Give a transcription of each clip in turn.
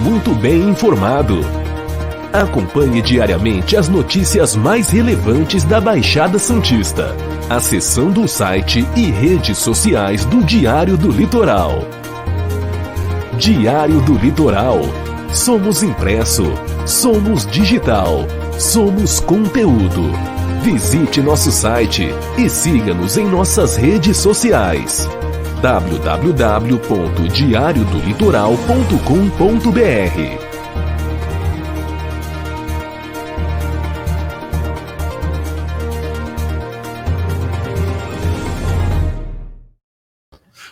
muito bem informado. Acompanhe diariamente as notícias mais relevantes da Baixada Santista, acessando o site e redes sociais do Diário do Litoral. Diário do Litoral. Somos impresso, somos digital, somos conteúdo. Visite nosso site e siga-nos em nossas redes sociais. www.diariodolitoral.com.br.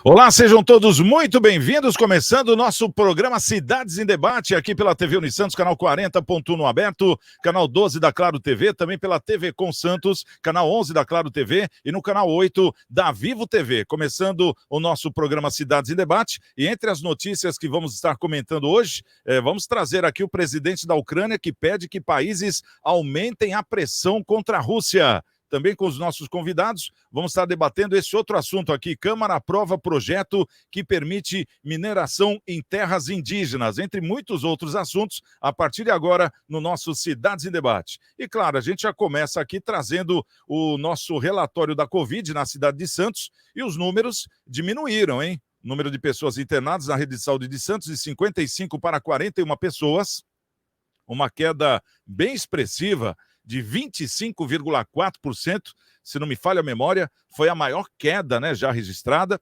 Olá, sejam todos muito bem-vindos, começando o nosso programa Cidades em Debate, aqui pela TV Unisantos, canal 40.1 no aberto, canal 12 da Claro TV, também pela TV Com Santos, canal 11 da Claro TV e no canal 8 da Vivo TV. Começando o nosso programa Cidades em Debate, e entre as notícias que vamos estar comentando hoje, vamos trazer aqui o presidente da Ucrânia que pede que países aumentem a pressão contra a Rússia. Também com os nossos convidados, vamos estar debatendo esse outro assunto aqui. Câmara aprova projeto que permite mineração em terras indígenas, entre muitos outros assuntos, a partir de agora no nosso Cidades em Debate. E claro, a gente já começa aqui trazendo o nosso relatório da Covid na cidade de Santos, e os números diminuíram, hein? O número de pessoas internadas na rede de saúde de Santos de 55 para 41 pessoas, uma queda bem expressiva, de 25,4%, se não me falha a memória, foi a maior queda, né, já registrada.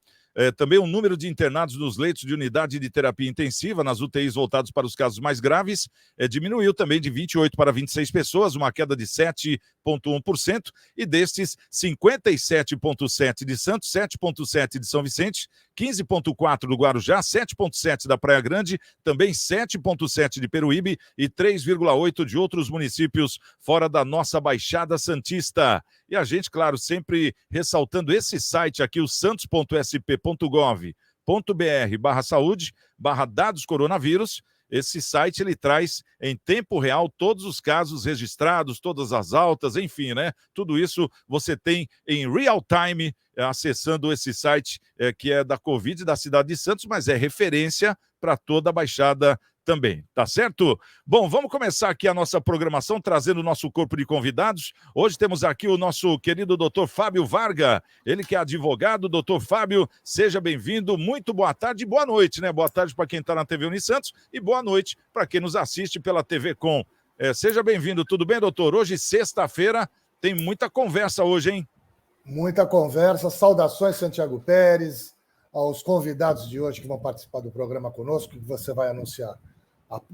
Também o número de internados nos leitos de unidade de terapia intensiva, nas UTIs voltados para os casos mais graves, diminuiu também de 28 para 26 pessoas, uma queda de 7,1%, e destes, 57,7% de Santos, 7,7% de São Vicente, 15,4% do Guarujá, 7,7% da Praia Grande, também 7,7% de Peruíbe e 3,8% de outros municípios fora da nossa Baixada Santista. E a gente, claro, sempre ressaltando esse site aqui, o santos.sp.gov.br/saúde/dados coronavírus. Esse site, ele traz em tempo real todos os casos registrados, todas as altas, enfim, né? Tudo isso você tem em real time, acessando esse site que é da Covid da cidade de Santos, mas é referência para toda a Baixada também, tá certo? Bom, vamos começar aqui a nossa programação, trazendo o nosso corpo de convidados. Hoje temos aqui o nosso querido doutor Fábio Varga, ele que é advogado. Doutor Fábio, seja bem-vindo, muito boa tarde e boa noite, né? Boa tarde para quem está na TV Unisantos e boa noite para quem nos assiste pela TV Com. Seja bem-vindo, tudo bem, doutor? Hoje, sexta-feira, tem muita conversa hoje, hein? Muita conversa, saudações Santiago Pérez, aos convidados de hoje que vão participar do programa conosco, que você vai anunciar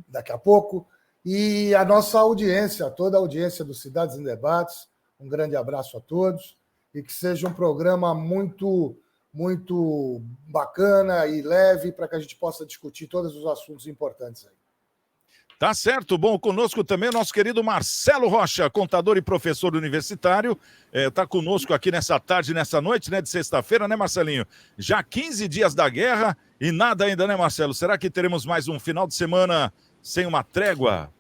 daqui a pouco, e a nossa audiência, toda a audiência do Cidades em Debates, um grande abraço a todos, e que seja um programa muito, muito bacana e leve para que a gente possa discutir todos os assuntos importantes aí. Tá certo. Bom, conosco também o nosso querido Marcelo Rocha, contador e professor universitário, tá conosco aqui nessa tarde, nessa noite, né, de sexta-feira, né, Marcelinho? Já 15 dias da guerra e nada ainda, né, Marcelo? Será que teremos mais um final de semana sem uma trégua?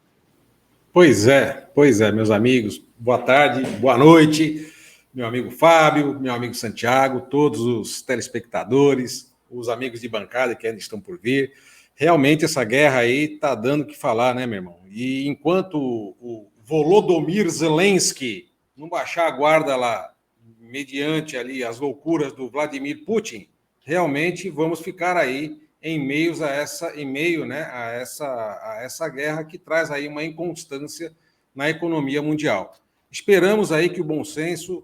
Pois é, meus amigos. Boa tarde, boa noite, meu amigo Fábio, meu amigo Santiago, todos os telespectadores, os amigos de bancada que ainda estão por vir. Realmente essa guerra aí tá dando o que falar, né, meu irmão? E enquanto o Volodymyr Zelensky não baixar a guarda lá, mediante ali as loucuras do Vladimir Putin, realmente vamos ficar aí em meio a essa guerra que traz aí uma inconstância na economia mundial. Esperamos aí que o bom senso,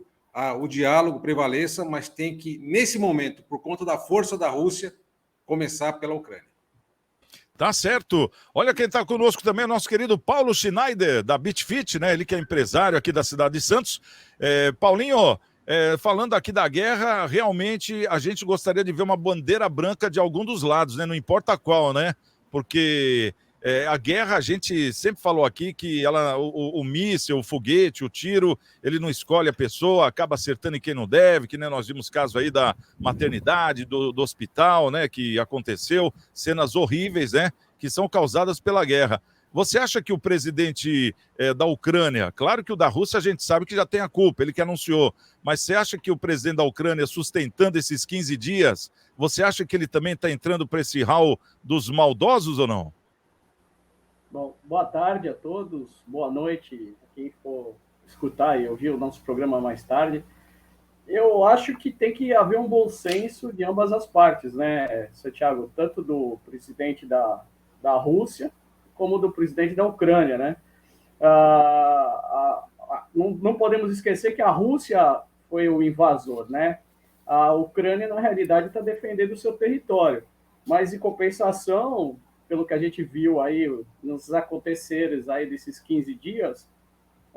o diálogo prevaleça, mas tem que, nesse momento, por conta da força da Rússia, começar pela Ucrânia. Tá certo. Olha quem está conosco também, o nosso querido Paulo Schneider, da BitFit, né? Ele que é empresário aqui da cidade de Santos. Paulinho, falando aqui da guerra, realmente a gente gostaria de ver uma bandeira branca de algum dos lados, né? Não importa qual, né? Porque a guerra, a gente sempre falou aqui que o míssil, o foguete, o tiro, ele não escolhe a pessoa, acaba acertando em quem não deve, que nem nós vimos caso aí da maternidade, do hospital, né, que aconteceu, cenas horríveis, né, que são causadas pela guerra. Você acha que o presidente da Ucrânia, claro que o da Rússia a gente sabe que já tem a culpa, ele que anunciou, mas você acha que o presidente da Ucrânia, sustentando esses 15 dias, você acha que ele também está entrando para esse hall dos maldosos ou não? Bom, boa tarde a todos, boa noite a quem for escutar e ouvir o nosso programa mais tarde. Eu acho que tem que haver um bom senso de ambas as partes, né, Santiago? Tanto do presidente da Rússia como do presidente da Ucrânia, né? Não podemos esquecer que a Rússia foi o invasor, né? A Ucrânia, na realidade, está defendendo o seu território. Mas, em compensação, pelo que a gente viu aí nos aconteceres aí desses 15 dias,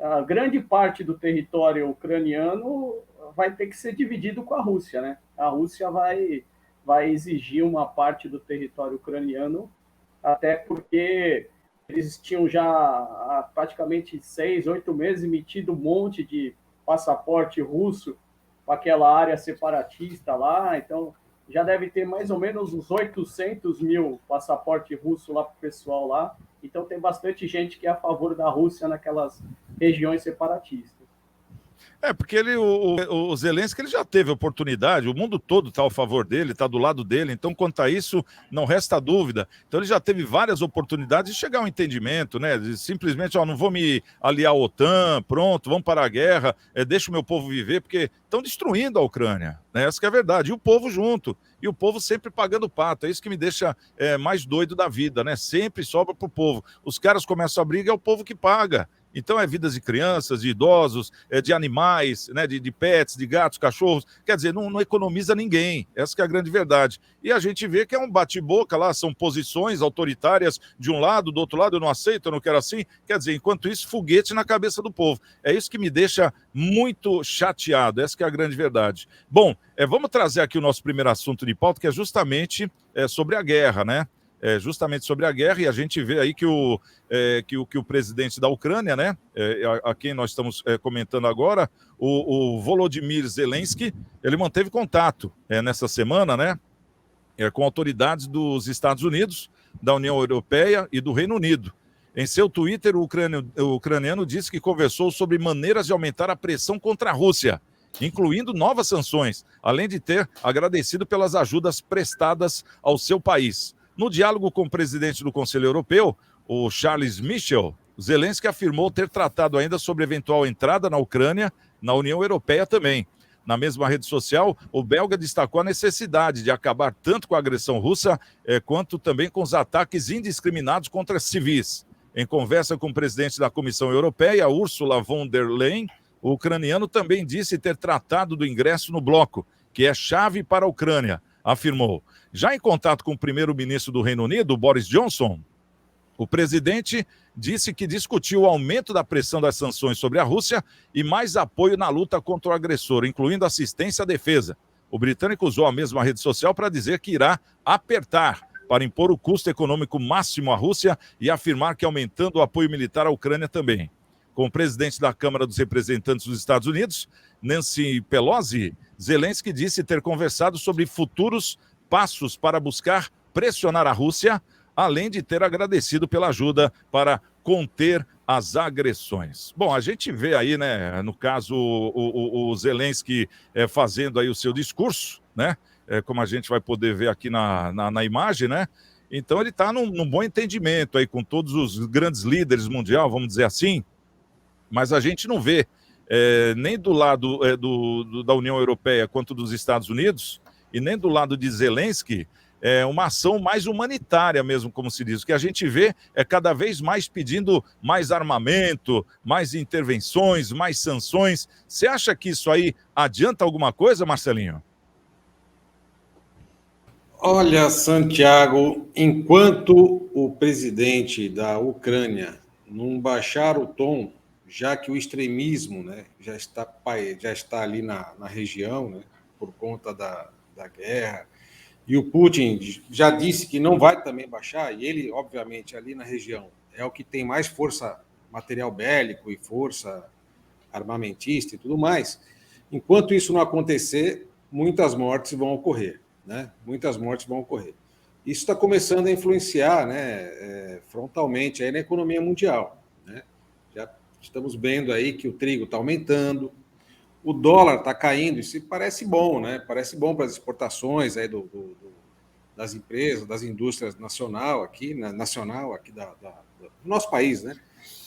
a grande parte do território ucraniano vai ter que ser dividido com a Rússia, né? A Rússia vai exigir uma parte do território ucraniano, até porque eles tinham já há praticamente 6, 8 meses emitido um monte de passaporte russo para aquela área separatista lá, então já deve ter mais ou menos uns 800 mil passaporte russo lá para o pessoal lá, então tem bastante gente que é a favor da Rússia naquelas regiões separatistas. Porque o Zelensky ele já teve oportunidade, o mundo todo está ao favor dele, está do lado dele, então quanto a isso não resta dúvida. Então ele já teve várias oportunidades de chegar a um entendimento, né? De simplesmente, não vou me aliar à OTAN, pronto, vamos para a guerra, deixa o meu povo viver, porque estão destruindo a Ucrânia, né? Essa que é a verdade, e o povo junto, e o povo sempre pagando pato, é isso que me deixa mais doido da vida, né? Sempre sobra para o povo. Os caras começam a briga, é o povo que paga. Então é vidas de crianças, de idosos, de animais, né, de pets, de gatos, cachorros. Quer dizer, não economiza ninguém. Essa que é a grande verdade. E a gente vê que é um bate-boca lá, são posições autoritárias de um lado, do outro lado, eu não aceito, eu não quero assim. Quer dizer, enquanto isso, foguete na cabeça do povo. É isso que me deixa muito chateado. Essa que é a grande verdade. Bom, vamos trazer aqui o nosso primeiro assunto de pauta, que é justamente sobre a guerra, né? Justamente sobre a guerra, e a gente vê aí que o presidente da Ucrânia, né, a quem nós estamos comentando agora, o Volodymyr Zelensky, ele manteve contato nessa semana, né, com autoridades dos Estados Unidos, da União Europeia e do Reino Unido. Em seu Twitter, o ucraniano disse que conversou sobre maneiras de aumentar a pressão contra a Rússia, incluindo novas sanções, além de ter agradecido pelas ajudas prestadas ao seu país. No diálogo com o presidente do Conselho Europeu, o Charles Michel, Zelensky afirmou ter tratado ainda sobre eventual entrada na Ucrânia, na União Europeia também. Na mesma rede social, o belga destacou a necessidade de acabar tanto com a agressão russa, quanto também com os ataques indiscriminados contra civis. Em conversa com o presidente da Comissão Europeia, Ursula von der Leyen, o ucraniano também disse ter tratado do ingresso no bloco, que é chave para a Ucrânia, afirmou. Já em contato com o primeiro-ministro do Reino Unido, Boris Johnson, o presidente disse que discutiu o aumento da pressão das sanções sobre a Rússia e mais apoio na luta contra o agressor, incluindo assistência à defesa. O britânico usou a mesma rede social para dizer que irá apertar para impor o custo econômico máximo à Rússia e afirmar que aumentando o apoio militar à Ucrânia também. Com o presidente da Câmara dos Representantes dos Estados Unidos, Nancy Pelosi, Zelensky disse ter conversado sobre futuros passos para buscar pressionar a Rússia, além de ter agradecido pela ajuda para conter as agressões. Bom, a gente vê aí, né, no caso, o Zelensky fazendo aí o seu discurso, né, como a gente vai poder ver aqui na imagem, né, então ele está num bom entendimento aí com todos os grandes líderes mundial, vamos dizer assim, mas a gente não vê nem do lado da União Europeia quanto dos Estados Unidos, e nem do lado de Zelensky, uma ação mais humanitária mesmo, como se diz. O que a gente vê é cada vez mais pedindo mais armamento, mais intervenções, mais sanções. Você acha que isso aí adianta alguma coisa, Marcelinho? Olha, Santiago, enquanto o presidente da Ucrânia não baixar o tom, já que o extremismo, né, já está ali na região, né, por conta da guerra, e o Putin já disse que não vai também baixar, e ele, obviamente, ali na região é o que tem mais força material bélico e força armamentista e tudo mais. Enquanto isso não acontecer, muitas mortes vão ocorrer, né? Muitas mortes vão ocorrer. Isso está começando a influenciar, né, frontalmente aí na economia mundial, né? Já estamos vendo aí que o trigo está aumentando, o dólar está caindo, isso parece bom, né? Parece bom para as exportações aí das empresas, das indústrias nacional aqui do nosso país, né?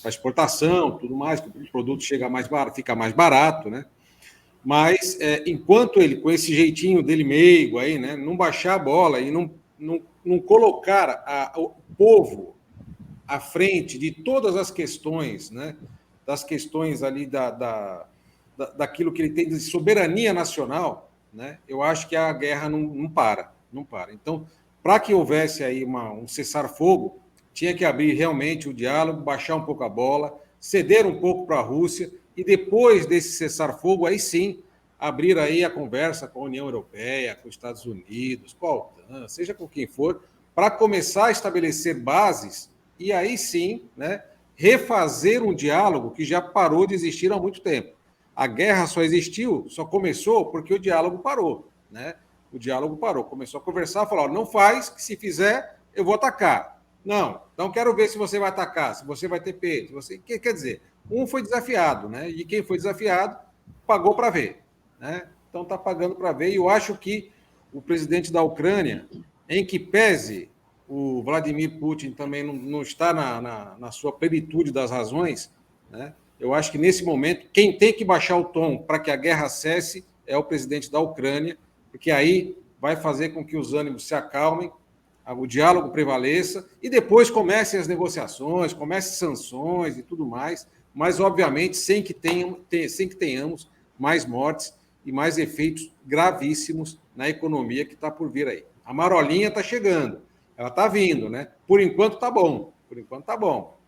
Para exportação, tudo mais, que o produto chega mais barato, fica mais barato, né? Mas enquanto ele, com esse jeitinho dele meigo aí, né, não baixar a bola e não colocar o povo à frente de todas as questões, né, das questões ali daquilo que ele tem de soberania nacional, né, eu acho que a guerra não para. Então, para que houvesse aí um cessar-fogo, tinha que abrir realmente o diálogo, baixar um pouco a bola, ceder um pouco para a Rússia, e depois desse cessar-fogo, aí sim, abrir aí a conversa com a União Europeia, com os Estados Unidos, com a OTAN, seja com quem for, para começar a estabelecer bases e aí sim, né, refazer um diálogo que já parou de existir há muito tempo. A guerra só começou porque o diálogo parou, né? O diálogo parou, começou a conversar, falou, não faz, que se fizer, eu vou atacar. Não quero ver se você vai atacar, se você vai ter peito. Quer dizer, um foi desafiado, né? E quem foi desafiado pagou para ver, né? Então está pagando para ver. E eu acho que o presidente da Ucrânia, em que pese o Vladimir Putin também não está na sua plenitude das razões, né? Eu acho que nesse momento quem tem que baixar o tom para que a guerra cesse é o presidente da Ucrânia, porque aí vai fazer com que os ânimos se acalmem, o diálogo prevaleça e depois comecem as negociações, comecem sanções e tudo mais, mas, obviamente, sem que tenhamos mais mortes e mais efeitos gravíssimos na economia que está por vir aí. A marolinha está chegando, ela está vindo, né? Por enquanto está bom,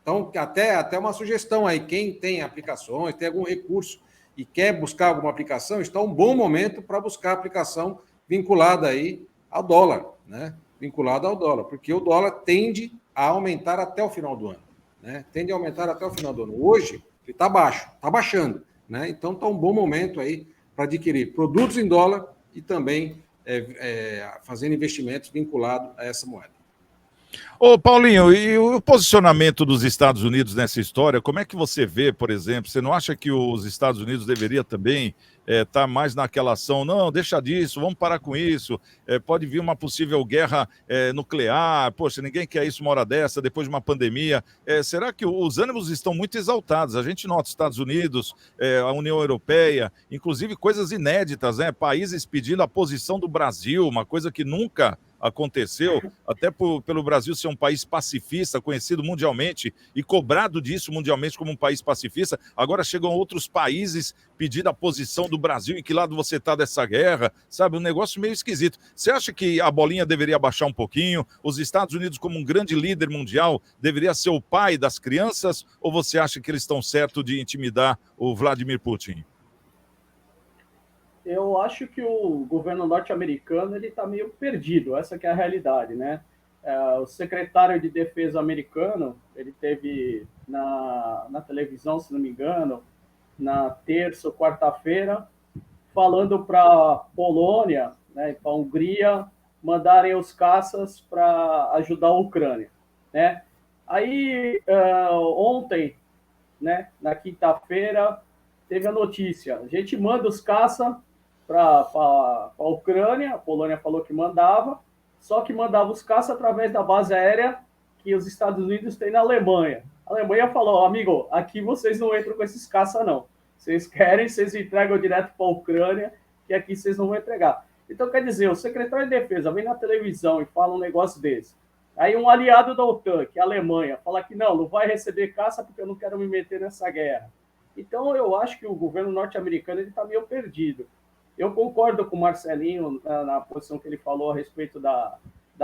Então, até uma sugestão aí, quem tem aplicações, tem algum recurso e quer buscar alguma aplicação, está um bom momento para buscar aplicação vinculada aí ao dólar, né? Vinculado ao dólar, porque o dólar tende a aumentar até o final do ano, né? Hoje, ele está baixo, está baixando, né? Então, está um bom momento aí para adquirir produtos em dólar e também fazendo investimentos vinculados a essa moeda. Ô, Paulinho, e o posicionamento dos Estados Unidos nessa história, como é que você vê, por exemplo, você não acha que os Estados Unidos deveria também estar mais naquela ação, não, deixa disso, vamos parar com isso, pode vir uma possível guerra nuclear, poxa, ninguém quer isso uma hora dessa, depois de uma pandemia, será que os ânimos estão muito exaltados? A gente nota os Estados Unidos, a União Europeia, inclusive coisas inéditas, né? Países pedindo a posição do Brasil, uma coisa que nunca aconteceu, até pelo Brasil ser um país pacifista, conhecido mundialmente e cobrado disso mundialmente como um país pacifista. Agora chegam outros países pedindo a posição do Brasil, em que lado você está dessa guerra, sabe? Um negócio meio esquisito. Você acha que a bolinha deveria baixar um pouquinho? Os Estados Unidos, como um grande líder mundial, deveria ser o pai das crianças? Ou você acha que eles estão certos de intimidar o Vladimir Putin? Eu acho que o governo norte-americano ele está meio perdido, essa que é a realidade, né? O secretário de defesa americano, ele teve na televisão, se não me engano, na terça ou quarta-feira, falando para a Polônia, né, para a Hungria, mandarem os caças para ajudar a Ucrânia, né? Aí, ontem, né, na quinta-feira, teve a notícia, a gente manda os caças para a Ucrânia, a Polônia falou que mandava, só que mandava os caças através da base aérea que os Estados Unidos têm na Alemanha. A Alemanha falou, amigo, aqui vocês não entram com esses caças, não. Vocês querem, vocês entregam direto para a Ucrânia, que aqui vocês não vão entregar. Então, quer dizer, o secretário de defesa vem na televisão e fala um negócio desse. Aí um aliado da OTAN, que é a Alemanha, fala que não vai receber caça porque eu não quero me meter nessa guerra. Então, eu acho que o governo norte-americano está meio perdido. Eu concordo com o Marcelinho na posição que ele falou a respeito da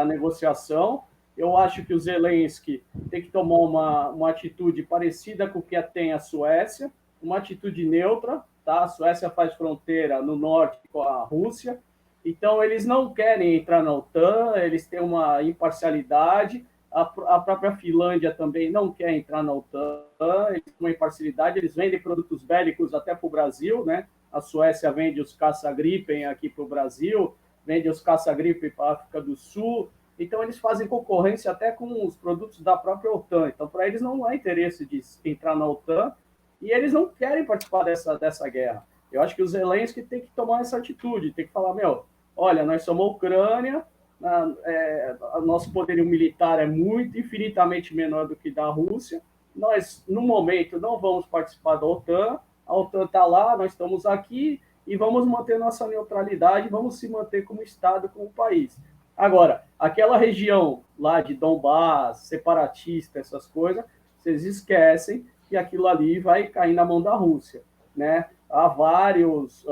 negociação. Eu acho que o Zelensky tem que tomar uma atitude parecida com o que tem a Suécia, uma atitude neutra. Tá? A Suécia faz fronteira no norte com a Rússia, então eles não querem entrar na OTAN, eles têm uma imparcialidade. A própria Finlândia também não quer entrar na OTAN, eles têm uma imparcialidade, eles vendem produtos bélicos até para o Brasil, né? A Suécia vende os caça-gripen aqui para o Brasil, vende os caça-gripen para a África do Sul. Então, eles fazem concorrência até com os produtos da própria OTAN. Então, para eles não há interesse de entrar na OTAN e eles não querem participar dessa guerra. Eu acho que o Zelensky tem que tomar essa atitude, tem que falar, olha, nós somos a Ucrânia, Nosso poderio militar é infinitamente menor do que da Rússia. Nós, no momento, não vamos participar da OTAN. A OTAN está lá, nós estamos aqui e vamos manter nossa neutralidade, vamos se manter como Estado, como país. Agora, aquela região lá de Donbass, separatista, essas coisas, vocês esquecem que aquilo ali vai cair na mão da Rússia, né? Há várias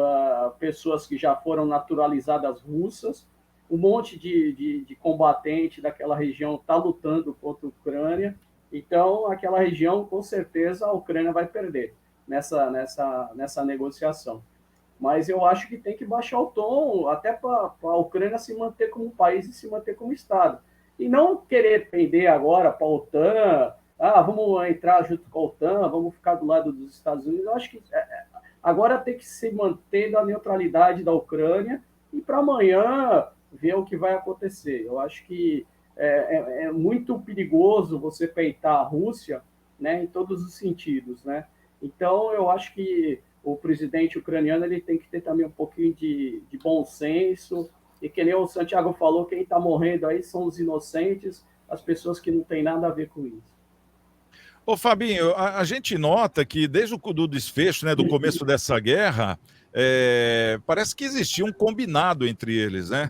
pessoas que já foram naturalizadas russas, um monte de combatente daquela região está lutando contra a Ucrânia, então aquela região, com certeza, a Ucrânia vai perder nessa negociação. Mas eu acho que tem que baixar o tom, até para a Ucrânia se manter como país e se manter como Estado. E não querer pender agora para a OTAN, vamos entrar junto com a OTAN, vamos ficar do lado dos Estados Unidos. Eu acho que agora tem que se manter a neutralidade da Ucrânia e para amanhã ver o que vai acontecer. Eu acho que é muito perigoso você peitar a Rússia, né, em todos os sentidos, né? Então, eu acho que o presidente ucraniano ele tem que ter também um pouquinho de bom senso, e que nem o Santiago falou, quem está morrendo aí são os inocentes, as pessoas que não têm nada a ver com isso. Ô, Fabinho, a gente nota que desde o desfecho, né, do começo dessa guerra, parece que existia um combinado entre eles, né?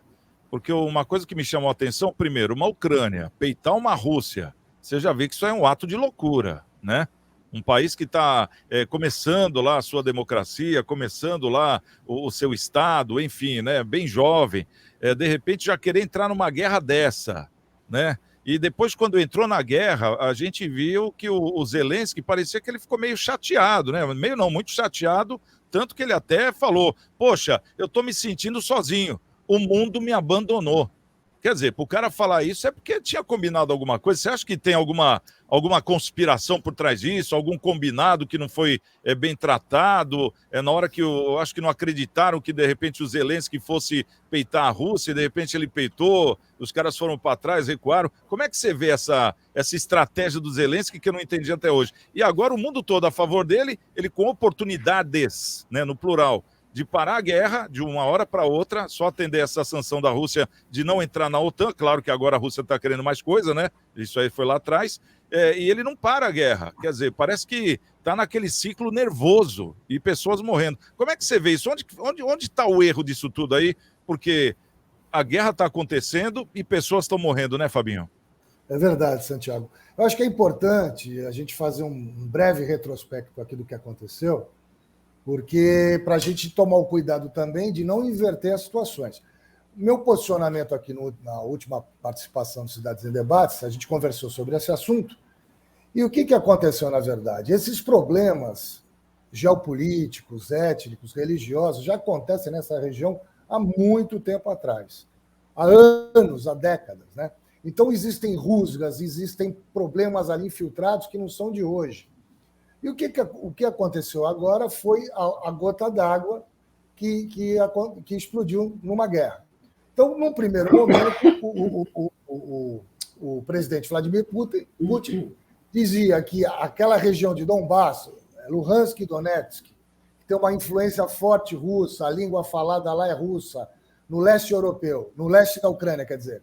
Porque uma coisa que me chamou a atenção, primeiro, uma Ucrânia peitar uma Rússia, você já vê que isso é um ato de loucura, né? Um país que está começando lá a sua democracia, começando lá o seu Estado, enfim, né, bem jovem, de repente já querer entrar numa guerra dessa, né? E depois, quando entrou na guerra, a gente viu que o Zelensky parecia que ele ficou meio chateado, né? Meio não, muito chateado, tanto que ele até falou, poxa, eu estou me sentindo sozinho, o mundo me abandonou. Quer dizer, para o cara falar isso é porque tinha combinado alguma coisa. Você acha que tem alguma conspiração por trás disso? Algum combinado que não foi bem tratado? Na hora que eu acho que não acreditaram que, de repente, o Zelensky fosse peitar a Rússia, e de repente ele peitou, os caras foram para trás, recuaram. Como é que você vê essa estratégia do Zelensky que eu não entendi até hoje? E agora o mundo todo a favor dele, ele com oportunidades, né, no plural, de parar a guerra de uma hora para outra, só atender essa sanção da Rússia de não entrar na OTAN. Claro que agora a Rússia está querendo mais coisa, né? Isso aí foi lá atrás. E ele não para a guerra. Quer dizer, parece que está naquele ciclo nervoso e pessoas morrendo. Como é que você vê isso? Onde está o erro disso tudo aí? Porque a guerra está acontecendo e pessoas estão morrendo, né, Fabinho? É verdade, Santiago. Eu acho que é importante a gente fazer um breve retrospecto aqui do que aconteceu, porque para a gente tomar o cuidado também de não inverter as situações. Meu posicionamento aqui na última participação do Cidades em Debates, a gente conversou sobre esse assunto, e o que aconteceu na verdade? Esses problemas geopolíticos, étnicos, religiosos, já acontecem nessa região há muito tempo atrás, há anos, há décadas, né? Então existem rusgas, existem problemas ali infiltrados que não são de hoje. E o que aconteceu agora foi a gota d'água que explodiu numa guerra. Então, num primeiro momento, o presidente Vladimir Putin dizia que aquela região de Donbass, Luhansk e Donetsk, que tem uma influência forte russa, a língua falada lá é russa, no leste europeu, no leste da Ucrânia, quer dizer.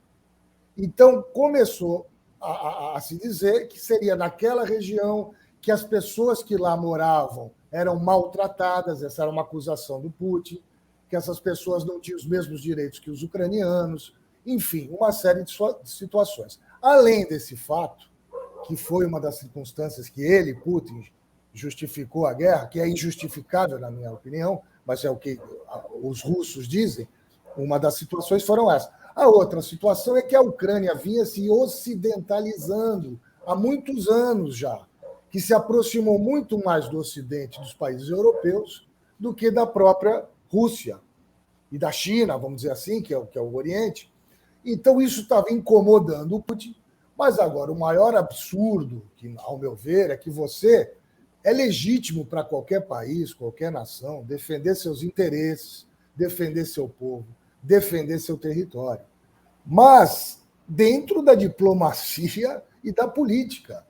Então, começou a se dizer que seria naquela região que as pessoas que lá moravam eram maltratadas, essa era uma acusação do Putin, que essas pessoas não tinham os mesmos direitos que os ucranianos, enfim, uma série de situações. Além desse fato, que foi uma das circunstâncias que ele, Putin, justificou a guerra, que é injustificável, na minha opinião, mas é o que os russos dizem, uma das situações foram essas. A outra situação é que a Ucrânia vinha se ocidentalizando há muitos anos já, que se aproximou muito mais do Ocidente, dos países europeus, do que da própria Rússia e da China, vamos dizer assim, que é o Oriente. Então, isso estava incomodando o Putin. Mas agora, o maior absurdo, que, ao meu ver, é que é legítimo para qualquer país, qualquer nação, defender seus interesses, defender seu povo, defender seu território. Mas dentro da diplomacia e da política.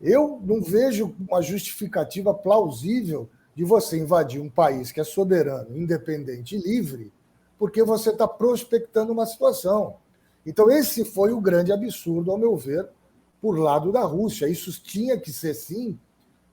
Eu não vejo uma justificativa plausível de você invadir um país que é soberano, independente e livre, porque você está prospectando uma situação. Então, esse foi o grande absurdo, ao meu ver, por lado da Rússia. Isso tinha que ser, sim,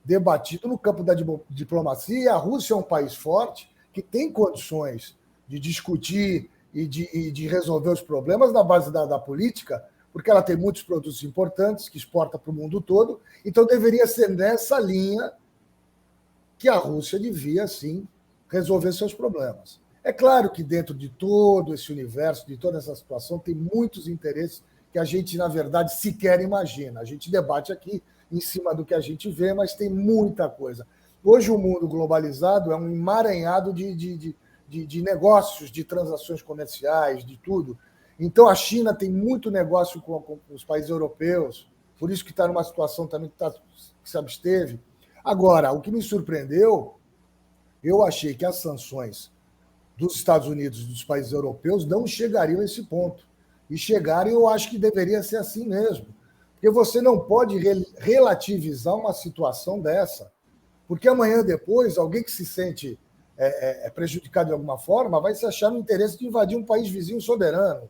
debatido no campo da diplomacia. E a Rússia é um país forte que tem condições de discutir e de resolver os problemas na base da política, porque ela tem muitos produtos importantes que exporta para o mundo todo. Então, deveria ser nessa linha que a Rússia devia, sim, resolver seus problemas. É claro que dentro de todo esse universo, de toda essa situação, tem muitos interesses que a gente, na verdade, sequer imagina. A gente debate aqui em cima do que a gente vê, mas tem muita coisa. Hoje, o mundo globalizado é um emaranhado de negócios, de transações comerciais, de tudo. Então, a China tem muito negócio com os países europeus, por isso que está numa situação também que se absteve. Agora, o que me surpreendeu, eu achei que as sanções dos Estados Unidos e dos países europeus não chegariam a esse ponto. E chegarem, eu acho que deveria ser assim mesmo. Porque você não pode relativizar uma situação dessa. Porque amanhã, depois, alguém que se sente prejudicado de alguma forma vai se achar no interesse de invadir um país vizinho soberano.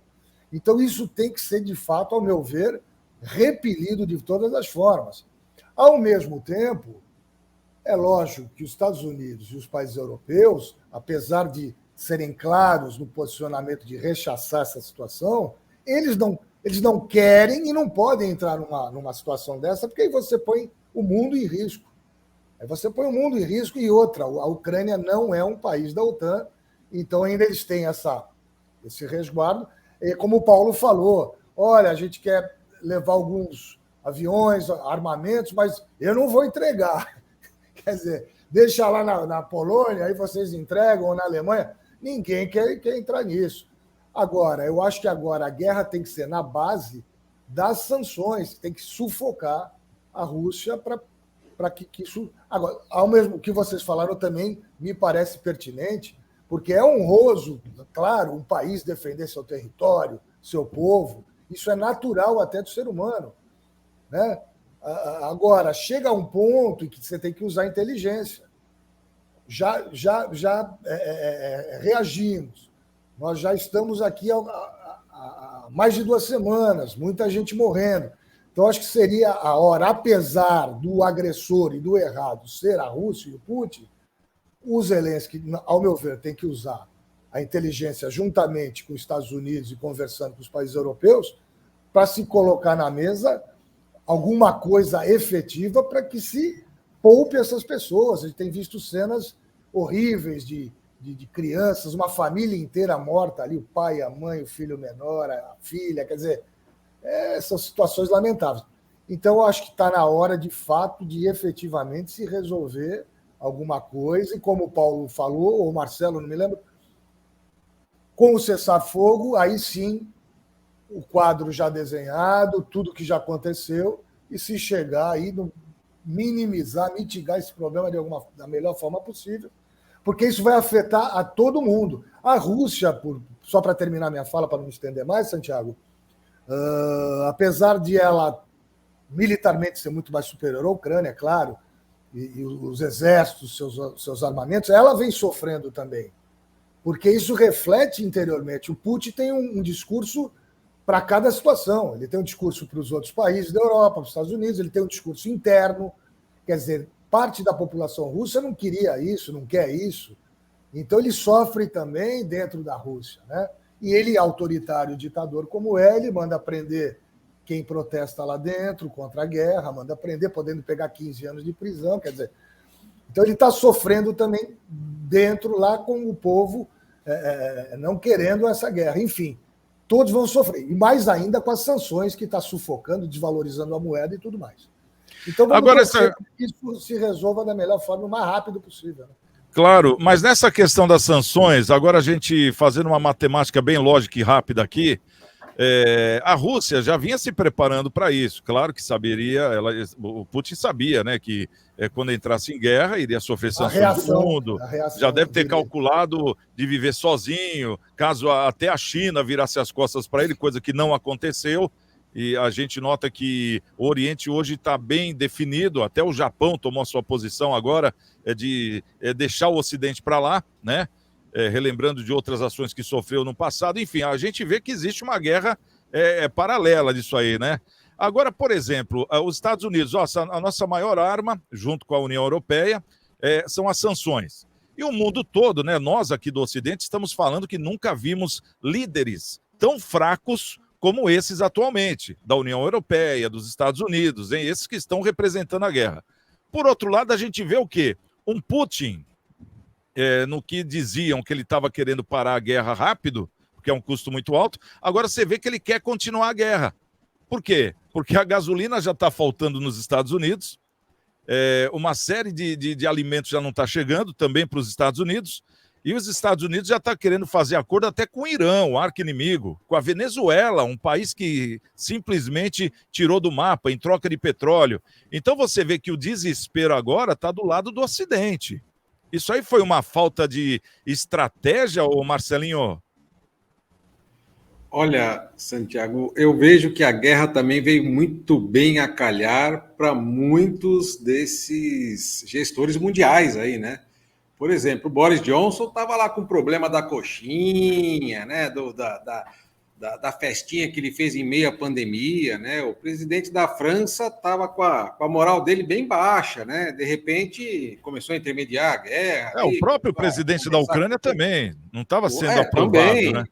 Então, isso tem que ser, de fato, ao meu ver, repelido de todas as formas. Ao mesmo tempo, é lógico que os Estados Unidos e os países europeus, apesar de serem claros no posicionamento de rechaçar essa situação, eles não querem e não podem entrar numa situação dessa, porque aí você põe o mundo em risco. Aí você põe o mundo em risco e outra, a Ucrânia não é um país da OTAN, então ainda eles têm esse resguardo. E como o Paulo falou, olha, a gente quer levar alguns aviões, armamentos, mas eu não vou entregar. Quer dizer, deixa lá na Polônia, aí vocês entregam, ou na Alemanha. Ninguém quer entrar nisso. Agora, eu acho que agora a guerra tem que ser na base das sanções, tem que sufocar a Rússia para que isso... Agora, ao mesmo que vocês falaram também, me parece pertinente, porque é honroso, claro, um país defender seu território, seu povo, isso é natural até do ser humano, né? Agora, chega a um ponto em que você tem que usar inteligência. Já reagimos. Nós já estamos aqui há mais de 2 semanas, muita gente morrendo. Então, acho que seria a hora, apesar do agressor e do errado ser a Rússia e o Putin, o Zelensky, ao meu ver, tem que usar a inteligência juntamente com os Estados Unidos e conversando com os países europeus para se colocar na mesa alguma coisa efetiva para que se poupe essas pessoas. A gente tem visto cenas horríveis de crianças, uma família inteira morta ali, o pai, a mãe, o filho menor, a filha, quer dizer, são situações lamentáveis. Então, eu acho que está na hora, de fato, de efetivamente se resolver alguma coisa, e como o Paulo falou, ou o Marcelo, não me lembro, com o cessar-fogo, aí sim, o quadro já desenhado, tudo que já aconteceu, e se chegar aí, minimizar, mitigar esse problema da melhor forma possível, porque isso vai afetar a todo mundo. A Rússia, só para terminar minha fala, para não me estender mais, Santiago, apesar de ela militarmente ser muito mais superior à Ucrânia, é claro, e os exércitos, seus armamentos, ela vem sofrendo também, porque isso reflete interiormente. O Putin tem um discurso para cada situação. Ele tem um discurso para os outros países da Europa, para os Estados Unidos, ele tem um discurso interno. Quer dizer, parte da população russa não queria isso, não quer isso. Então, ele sofre também dentro da Rússia, né? E ele, autoritário, ditador como ele manda prender quem protesta lá dentro contra a guerra, manda prender, podendo pegar 15 anos de prisão. Quer dizer, então ele está sofrendo também dentro lá com o povo não querendo essa guerra. Enfim, todos vão sofrer. E mais ainda com as sanções que está sufocando, desvalorizando a moeda e tudo mais. Então, vamos torcer que isso se resolva da melhor forma, o mais rápido possível, né? Claro, mas nessa questão das sanções, agora a gente fazendo uma matemática bem lógica e rápida aqui, a Rússia já vinha se preparando para isso. Claro que saberia, o Putin sabia, né, que quando entrasse em guerra iria sofrer sanções do mundo. Já deve ter calculado de viver sozinho, caso até a China virasse as costas para ele, coisa que não aconteceu. E a gente nota que o Oriente hoje está bem definido, até o Japão tomou a sua posição agora de deixar o Ocidente para lá, né? Relembrando de outras ações que sofreu no passado. Enfim, a gente vê que existe uma guerra é paralela disso aí, né? Agora, por exemplo, os Estados Unidos, a nossa maior arma, junto com a União Europeia, são as sanções. E o mundo todo, né? Nós aqui do Ocidente estamos falando que nunca vimos líderes tão fracos como esses atualmente, da União Europeia, dos Estados Unidos, hein? Esses que estão representando a guerra. Por outro lado, a gente vê o quê? Um Putin, no que diziam que ele estava querendo parar a guerra rápido, porque é um custo muito alto, agora você vê que ele quer continuar a guerra. Por quê? Porque a gasolina já está faltando nos Estados Unidos, uma série de alimentos já não está chegando também para os Estados Unidos, e os Estados Unidos já está querendo fazer acordo até com o Irã, o arqui-inimigo, com a Venezuela, um país que simplesmente tirou do mapa em troca de petróleo. Então você vê que o desespero agora está do lado do Ocidente. Isso aí foi uma falta de estratégia, ô Marcelinho? Olha, Santiago, eu vejo que a guerra também veio muito bem a calhar para muitos desses gestores mundiais aí, né? Por exemplo, o Boris Johnson estava lá com o problema da coxinha, né? Da festinha que ele fez em meio à pandemia, né? O presidente da França estava com a moral dele bem baixa, né? De repente começou a intermediar a guerra. O próprio presidente da Ucrânia também não estava sendo aprovado, também. né?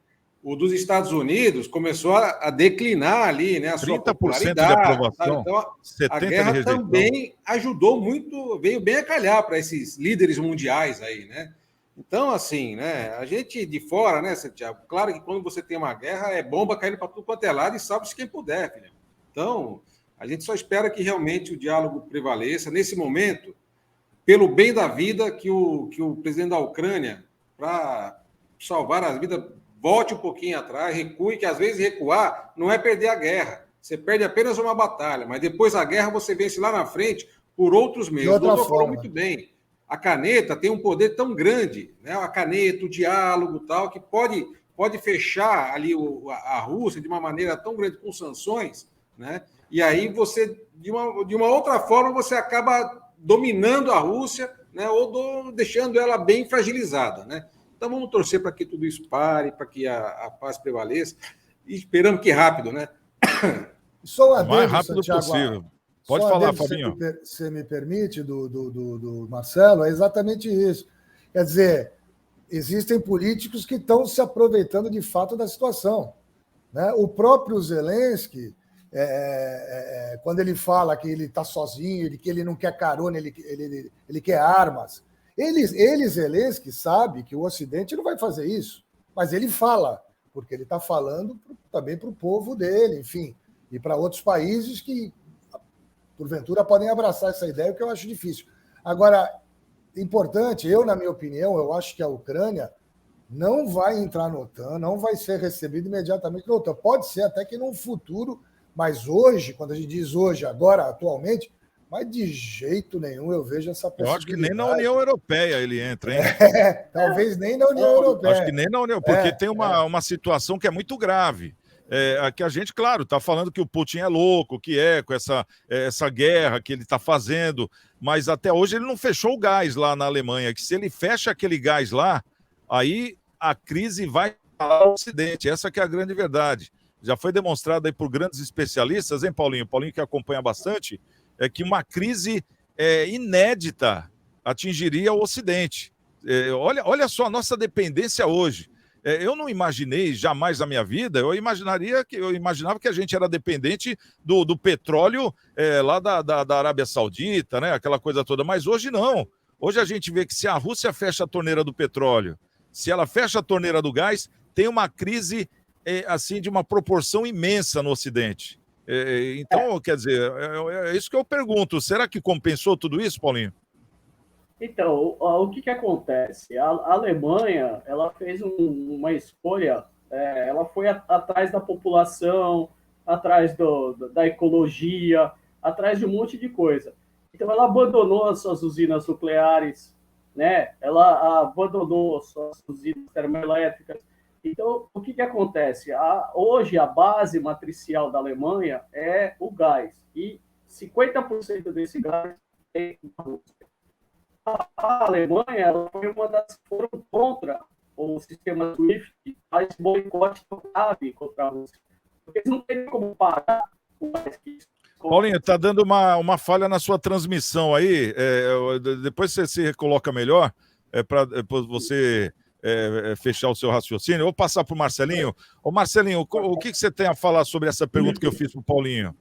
O dos Estados Unidos começou a declinar ali, né? A sua 30% de popularidade. aprovação, Então, 70% a guerra de rejeição. também ajudou muito, veio bem a calhar para esses líderes mundiais aí, né? Então, assim, né? A gente de fora, né, Santiago? Claro que quando você tem uma guerra, é bomba caindo para tudo quanto é lado e salve-se quem puder, filho. Então, a gente só espera que realmente o diálogo prevaleça. Nesse momento, pelo bem da vida, que o presidente da Ucrânia, para salvar as vidas, volte um pouquinho atrás, recue, que às vezes recuar não é perder a guerra. Você perde apenas uma batalha, mas depois da guerra você vence lá na frente por outros meios. O doutor falou muito bem. A caneta tem um poder tão grande, né? A caneta, o diálogo, tal, que pode fechar ali a Rússia de uma maneira tão grande com sanções, né? E aí você, de uma outra forma, você acaba dominando a Rússia, né? Ou deixando ela bem fragilizada, né? Então vamos torcer para que tudo isso pare, para que a paz prevaleça, e esperamos que rápido, né? Só um o mais adendo, rápido Santiago, possível. Pode só falar, adendo, Fabinho. se me permite, do Marcelo, é exatamente isso. Quer dizer, existem políticos que estão se aproveitando de fato da situação, né? O próprio Zelensky, quando ele fala que ele está sozinho, que ele não quer carona, ele quer armas. Ele, Zelensky, sabe que o Ocidente não vai fazer isso, mas ele fala, porque ele está falando também para o povo dele, enfim, e para outros países que, porventura, podem abraçar essa ideia, o que eu acho difícil. Agora, importante, na minha opinião, eu acho que a Ucrânia não vai entrar na OTAN, não vai ser recebida imediatamente na OTAN. Pode ser até que num futuro, mas hoje, quando a gente diz hoje, agora, atualmente, mas de jeito nenhum eu vejo essa possibilidade. Eu acho que nem na União Europeia ele entra, hein? Talvez nem na União Europeia. Acho que nem na União, porque tem uma situação que é muito grave. Que a gente, claro, está falando que o Putin é louco, que com essa guerra que ele está fazendo, mas até hoje ele não fechou o gás lá na Alemanha, que se ele fecha aquele gás lá, aí a crise vai para o Ocidente. Essa que é a grande verdade. Já foi demonstrado aí por grandes especialistas, hein, Paulinho? Paulinho que acompanha bastante, que uma crise inédita atingiria o Ocidente. Olha só a nossa dependência hoje. Eu não imaginei jamais na minha vida, eu imaginava que a gente era dependente do petróleo lá da Arábia Saudita, né? Aquela coisa toda, mas hoje não. Hoje a gente vê que se a Rússia fecha a torneira do petróleo, se ela fecha a torneira do gás, tem uma crise assim de uma proporção imensa no Ocidente. Então, quer dizer, é isso que eu pergunto. Será que compensou tudo isso, Paulinho? Então, o que acontece? A Alemanha, ela fez uma escolha, ela foi atrás da população, atrás da ecologia, atrás de um monte de coisa. Então, ela abandonou as suas usinas nucleares, né? Ela abandonou as suas usinas termoelétricas. Então, o que acontece? Hoje, a base matricial da Alemanha é o gás, e 50% desse gás é da Rússia. A Alemanha ela foi uma das que foram contra o sistema SWIFT, faz boicote grave contra a Rússia. Eles não teriam como pagar o gás que... Paulinho, está dando uma falha na sua transmissão aí. Depois você se coloca melhor para você fechar o seu raciocínio. Eu vou passar para o Marcelinho. Ô, Marcelinho, o que você tem a falar sobre essa pergunta que eu fiz para o Paulinho?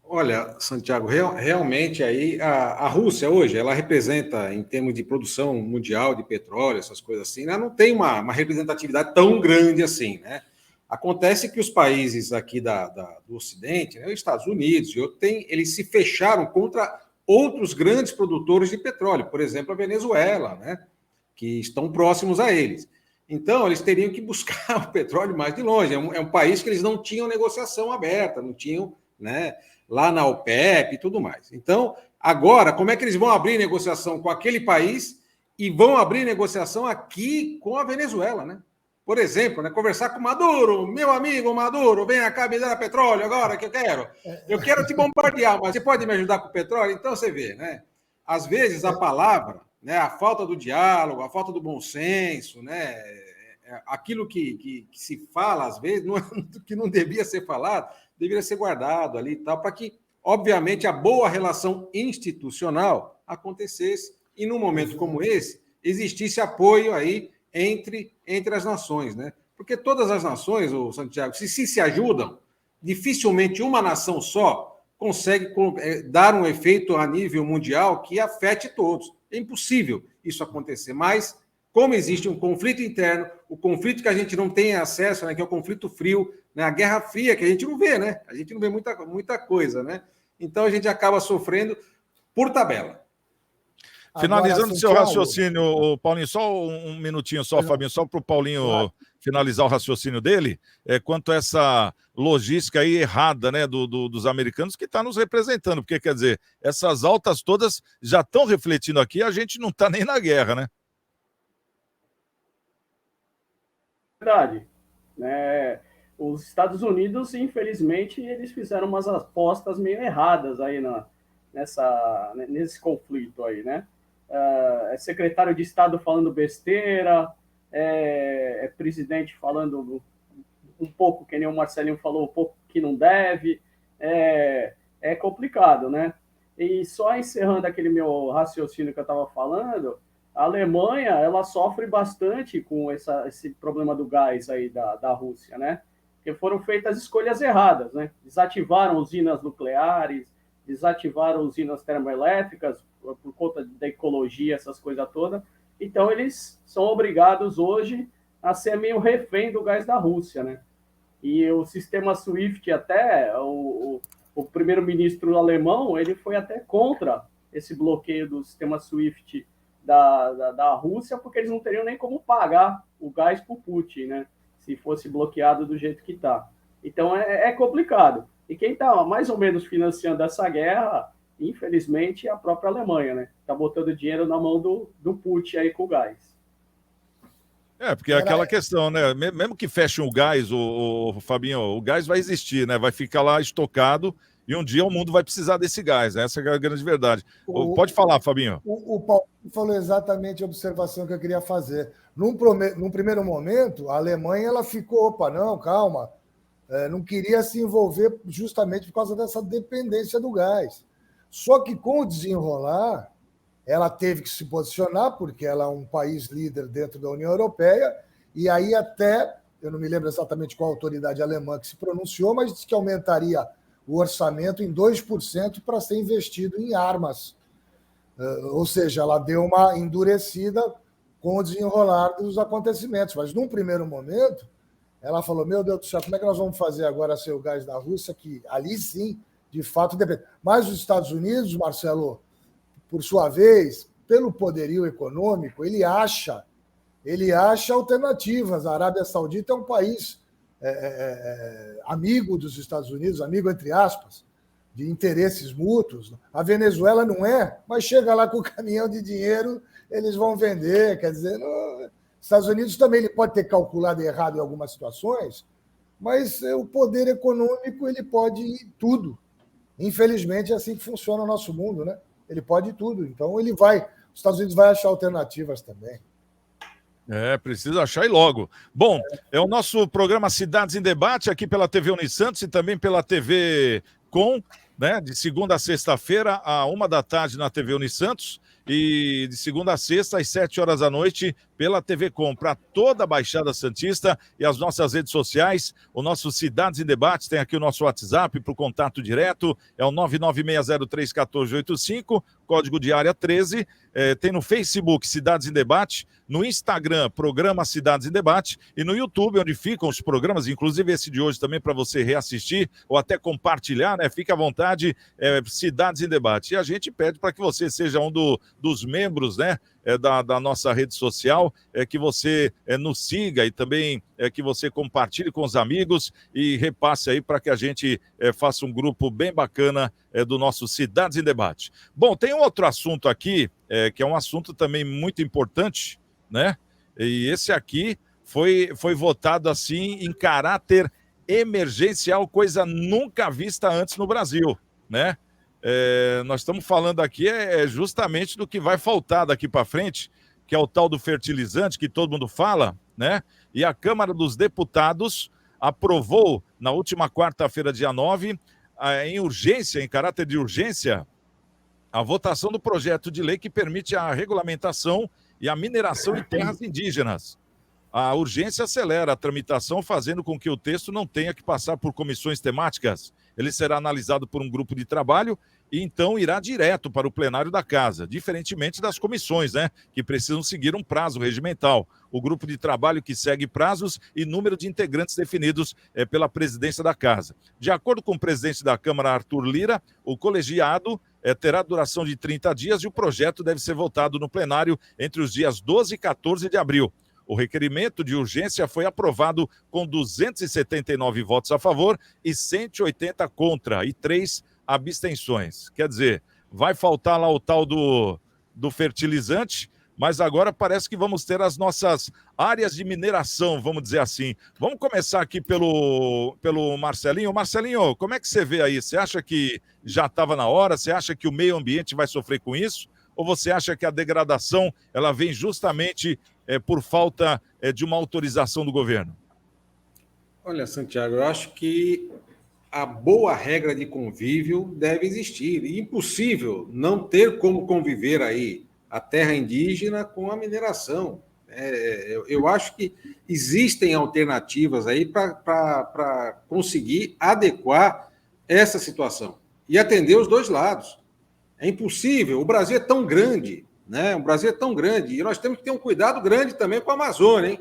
Olha, Santiago, realmente aí a Rússia hoje, ela representa, em termos de produção mundial de petróleo, essas coisas assim, ela não tem uma representatividade tão grande assim, né? Acontece que os países aqui do Ocidente, né, os Estados Unidos e outros, eles se fecharam contra outros grandes produtores de petróleo, por exemplo, a Venezuela, né, que estão próximos a eles. Então, eles teriam que buscar o petróleo mais de longe. É um país que eles não tinham negociação aberta, não tinham, né, lá na OPEP e tudo mais. Então, agora, como é que eles vão abrir negociação com aquele país e vão abrir negociação aqui com a Venezuela, né? Por exemplo, né, conversar com Maduro, meu amigo Maduro, vem cá me dar petróleo agora que eu quero. Eu quero te bombardear, mas você pode me ajudar com o petróleo? Então você vê, né? Às vezes a palavra, né, a falta do diálogo, a falta do bom senso, né, aquilo que se fala às vezes, que não devia ser falado, deveria ser guardado ali e tal, para que, obviamente, a boa relação institucional acontecesse e num momento como esse existisse apoio aí entre as nações, né? Porque todas as nações, ô Santiago, se ajudam, dificilmente uma nação só consegue dar um efeito a nível mundial que afete todos. É impossível isso acontecer, mas como existe um conflito interno, o conflito que a gente não tem acesso, né, que é o conflito frio, né, a Guerra Fria, que a gente não vê, né? A gente não vê muita coisa, né? Então a gente acaba sofrendo por tabela. Finalizando o seu raciocínio, Paulinho, só um minutinho só, Fabinho, só para o Paulinho finalizar o raciocínio dele, quanto a essa logística aí errada, né, dos americanos que está nos representando, porque, quer dizer, essas altas todas já estão refletindo aqui, a gente não está nem na guerra, né? Verdade. Os Estados Unidos, infelizmente, eles fizeram umas apostas meio erradas aí nesse conflito aí, né? Secretário de Estado falando besteira, presidente falando um pouco, que nem o Marcelinho falou, um pouco que não deve, é complicado, né? E só encerrando aquele meu raciocínio que eu estava falando, a Alemanha, ela sofre bastante com esse problema do gás aí da Rússia, né? Porque foram feitas escolhas erradas, né? Desativaram usinas nucleares, desativaram usinas termoelétricas por conta da ecologia, essas coisas todas. Então, eles são obrigados hoje a ser meio refém do gás da Rússia, né? E o sistema SWIFT, até o primeiro-ministro alemão, ele foi até contra esse bloqueio do sistema SWIFT da Rússia, porque eles não teriam nem como pagar o gás para o Putin, né? Se fosse bloqueado do jeito que está. Então, é complicado. E quem está mais ou menos financiando essa guerra, infelizmente, é a própria Alemanha, né? Está botando dinheiro na mão do Putin aí com o gás. Porque é aquela questão, né? Mesmo que fechem o gás, o Fabinho, o gás vai existir, né? Vai ficar lá estocado e um dia o mundo vai precisar desse gás, né? Essa é a grande verdade. Pode falar, Fabinho. O Paulo falou exatamente a observação que eu queria fazer. Num primeiro momento, a Alemanha ela ficou, não, calma, não queria se envolver justamente por causa dessa dependência do gás. Só que com o desenrolar, ela teve que se posicionar, porque ela é um país líder dentro da União Europeia, e aí até, eu não me lembro exatamente qual autoridade alemã que se pronunciou, mas disse que aumentaria o orçamento em 2% para ser investido em armas. Ou seja, ela deu uma endurecida com o desenrolar dos acontecimentos. Mas, num primeiro momento, ela falou, meu Deus do céu, como é que nós vamos fazer agora sem o gás da Rússia, que ali sim, de fato, depende. Mas os Estados Unidos, Marcelo, por sua vez, pelo poderio econômico, ele acha alternativas. A Arábia Saudita é um país amigo dos Estados Unidos, amigo entre aspas, de interesses mútuos. A Venezuela não é, mas chega lá com o caminhão de dinheiro, eles vão vender. Quer dizer, os Estados Unidos também ele pode ter calculado errado em algumas situações, mas o poder econômico ele pode ir tudo. Infelizmente, é assim que funciona o nosso mundo, né? Ele pode tudo. Então, os Estados Unidos vai achar alternativas também. Precisa achar e logo. Bom, é o nosso programa Cidades em Debate aqui pela TV Unisantos e também pela TV Com, né? De segunda a sexta-feira, à 13h na TV Unisantos e de segunda a sexta, às 7 horas da noite, pela TV Com, para toda a Baixada Santista e as nossas redes sociais. O nosso Cidades em Debate tem aqui o nosso WhatsApp para o contato direto, é o 996031485, código de área 13. Tem no Facebook Cidades em Debate, no Instagram Programa Cidades em Debate e no YouTube, onde ficam os programas, inclusive esse de hoje também para você reassistir ou até compartilhar, né? Fique à vontade, Cidades em Debate. E a gente pede para que você seja um dos membros, né? Da nossa rede social, que você nos siga e também que você compartilhe com os amigos e repasse aí para que a gente faça um grupo bem bacana do nosso Cidades em Debate. Bom, tem um outro assunto aqui, que é um assunto também muito importante, né? E esse aqui foi votado assim em caráter emergencial, coisa nunca vista antes no Brasil, né? Nós estamos falando aqui justamente do que vai faltar daqui para frente, que é o tal do fertilizante que todo mundo fala, né? E a Câmara dos Deputados aprovou na última quarta-feira, dia 9, em urgência, em caráter de urgência, a votação do projeto de lei que permite a regulamentação e a mineração em terras indígenas. A urgência acelera a tramitação, fazendo com que o texto não tenha que passar por comissões temáticas. Ele será analisado por um grupo de trabalho e então irá direto para o plenário da Casa, diferentemente das comissões, né, que precisam seguir um prazo regimental. O grupo de trabalho que segue prazos e número de integrantes definidos pela presidência da Casa. De acordo com o presidente da Câmara, Arthur Lira, o colegiado terá duração de 30 dias e o projeto deve ser votado no plenário entre os dias 12 e 14 de abril. O requerimento de urgência foi aprovado com 279 votos a favor e 180 contra e 3 abstenções. Quer dizer, vai faltar lá o tal do fertilizante, mas agora parece que vamos ter as nossas áreas de mineração, vamos dizer assim. Vamos começar aqui pelo Marcelinho. Marcelinho, como é que você vê aí? Você acha que já estava na hora? Você acha que o meio ambiente vai sofrer com isso? Ou você acha que a degradação ela vem justamente por falta de uma autorização do governo? Olha, Santiago, eu acho que a boa regra de convívio deve existir. E impossível não ter como conviver aí a terra indígena com a mineração. Eu acho que existem alternativas aí para conseguir adequar essa situação e atender os dois lados. É impossível. O Brasil é tão grande, né? O Brasil é tão grande e nós temos que ter um cuidado grande também com a Amazônia, hein?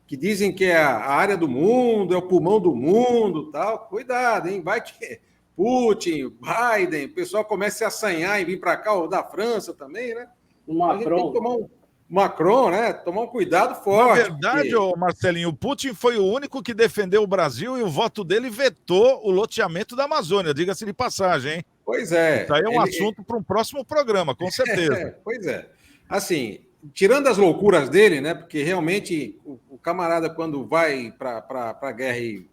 Que dizem que é a área do mundo, é o pulmão do mundo, tal. Cuidado, hein? Vai que Putin, Biden, o pessoal começa a se assanhar e vir para cá, ou da França também, né? O Macron. A gente tem que tomar Macron, né? Tomar um cuidado forte. Na verdade, Marcelinho, o Putin foi o único que defendeu o Brasil e o voto dele vetou o loteamento da Amazônia, diga-se de passagem, hein? Pois é. Isso aí é um assunto para um próximo programa, com certeza. Pois é. Assim, tirando as loucuras dele, né? Porque realmente o camarada, quando vai para a guerra e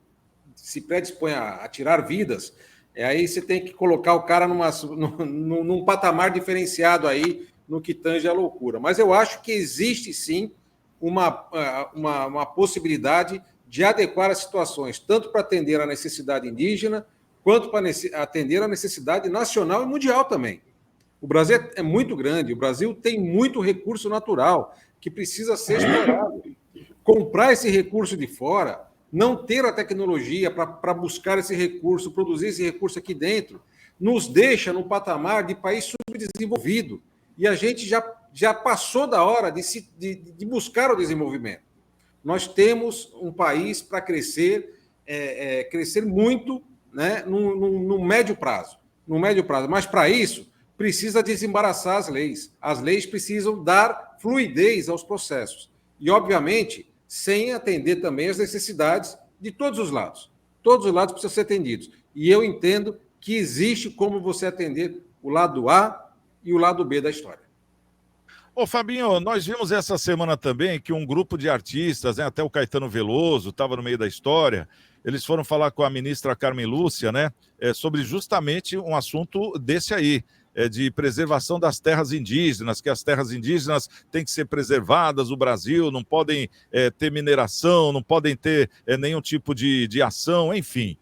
se predispõe a tirar vidas, aí você tem que colocar o cara num patamar diferenciado aí no que tange a loucura. Mas eu acho que existe sim uma possibilidade de adequar as situações, tanto para atender a necessidade indígena, quanto para atender a necessidade nacional e mundial também. O Brasil é muito grande, o Brasil tem muito recurso natural que precisa ser explorado. Comprar esse recurso de fora, não ter a tecnologia para buscar esse recurso, produzir esse recurso aqui dentro, nos deixa no patamar de país subdesenvolvido. E a gente já passou da hora de buscar o desenvolvimento. Nós temos um país para crescer muito, né, no médio prazo. No médio prazo. Mas, para isso, precisa desembaraçar as leis. As leis precisam dar fluidez aos processos. E, obviamente, sem atender também as necessidades de todos os lados. Todos os lados precisam ser atendidos. E eu entendo que existe como você atender o lado A e o lado B da história. Ô, Fabinho, nós vimos essa semana também que um grupo de artistas, né, até o Caetano Veloso estava no meio da história, eles foram falar com a ministra Carmen Lúcia, né, sobre justamente um assunto desse aí, de preservação das terras indígenas, que as terras indígenas têm que ser preservadas, o Brasil não podem ter mineração, não podem ter nenhum tipo de ação, enfim.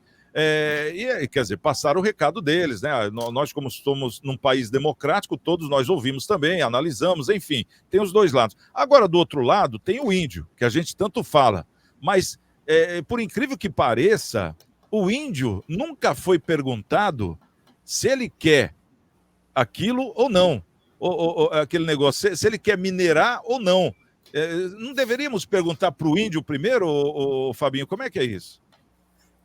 Quer dizer, passaram o recado deles, né? Nós, como somos num país democrático, todos nós ouvimos também, analisamos, enfim, tem os dois lados. Agora, do outro lado, tem o índio, que a gente tanto fala, mas, por incrível que pareça, o índio nunca foi perguntado se ele quer aquilo ou não, ou aquele negócio, se ele quer minerar ou não. Não deveríamos perguntar para o índio primeiro, Fabinho, como é que é isso?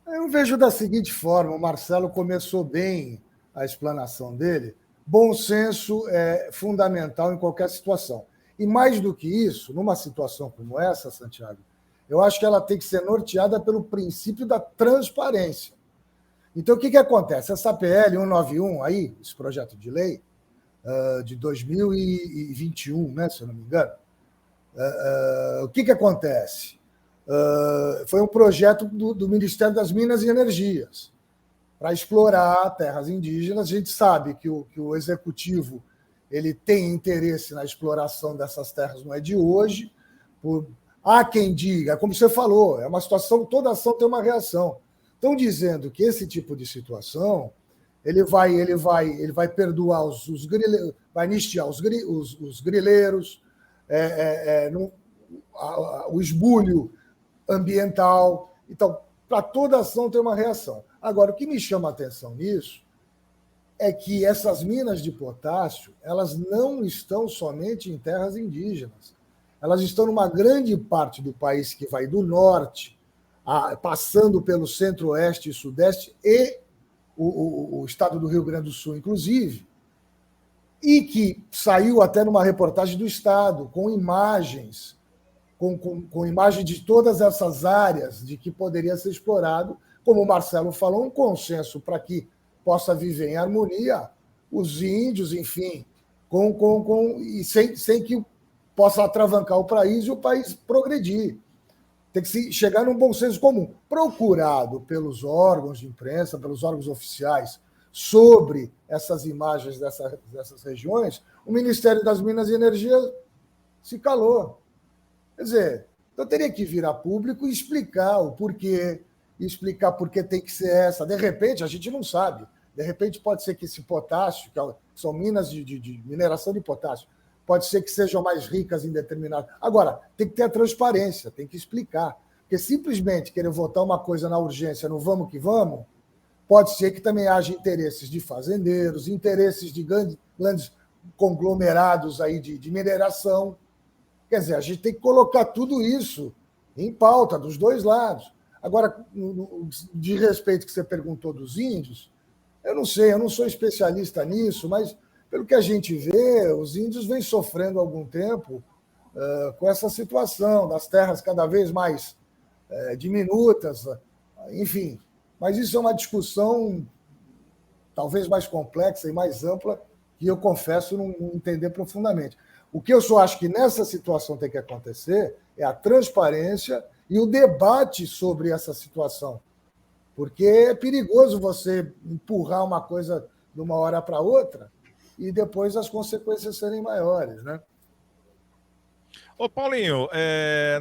Eu vejo da seguinte forma, o Marcelo começou bem a explanação dele. Bom senso é fundamental em qualquer situação. E mais do que isso, numa situação como essa, Santiago, eu acho que ela tem que ser norteada pelo princípio da transparência. Então, o que acontece? Essa PL 191, aí, esse projeto de lei de 2021, né, se eu não me engano, o que acontece? Foi um projeto do Ministério das Minas e Energias para explorar terras indígenas. A gente sabe que o Executivo ele tem interesse na exploração dessas terras, não é de hoje. Há quem diga, como você falou, é uma situação, toda ação tem uma reação. Estão dizendo que esse tipo de situação ele vai perdoar os grileiros, vai anistiar os grileiros, o esbulho ambiental. Então, para toda ação tem uma reação. Agora, o que me chama a atenção nisso é que essas minas de potássio, elas não estão somente em terras indígenas. Elas estão numa grande parte do país que vai do norte, passando pelo centro-oeste e sudeste, e o estado do Rio Grande do Sul, inclusive, e que saiu até numa reportagem do Estado, com imagens, com imagem de todas essas áreas de que poderia ser explorado, como o Marcelo falou, um consenso para que possa viver em harmonia os índios, enfim, e sem que possa atravancar o país e o país progredir. Tem que se chegar num bom senso comum, procurado pelos órgãos de imprensa, pelos órgãos oficiais, sobre essas imagens dessas regiões. O Ministério das Minas e Energia se calou. Quer dizer, então teria que vir a público e explicar o porquê, explicar por que tem que ser essa. De repente, a gente não sabe. De repente, pode ser que esse potássio, que são minas de mineração de potássio, pode ser que sejam mais ricas em determinado. Agora, tem que ter a transparência, tem que explicar. Porque simplesmente querer votar uma coisa na urgência, no vamos que vamos, pode ser que também haja interesses de fazendeiros, interesses de grandes conglomerados aí de mineração. Quer dizer, a gente tem que colocar tudo isso em pauta, dos dois lados. Agora, de respeito que você perguntou dos índios, eu não sei, eu não sou especialista nisso, mas pelo que a gente vê, os índios vêm sofrendo há algum tempo com essa situação das terras cada vez mais diminutas, enfim. Mas isso é uma discussão talvez mais complexa e mais ampla, que eu confesso não entender profundamente. O que eu só acho que nessa situação tem que acontecer é a transparência e o debate sobre essa situação. Porque é perigoso você empurrar uma coisa de uma hora para outra e depois as consequências serem maiores, né? Ô, Paulinho,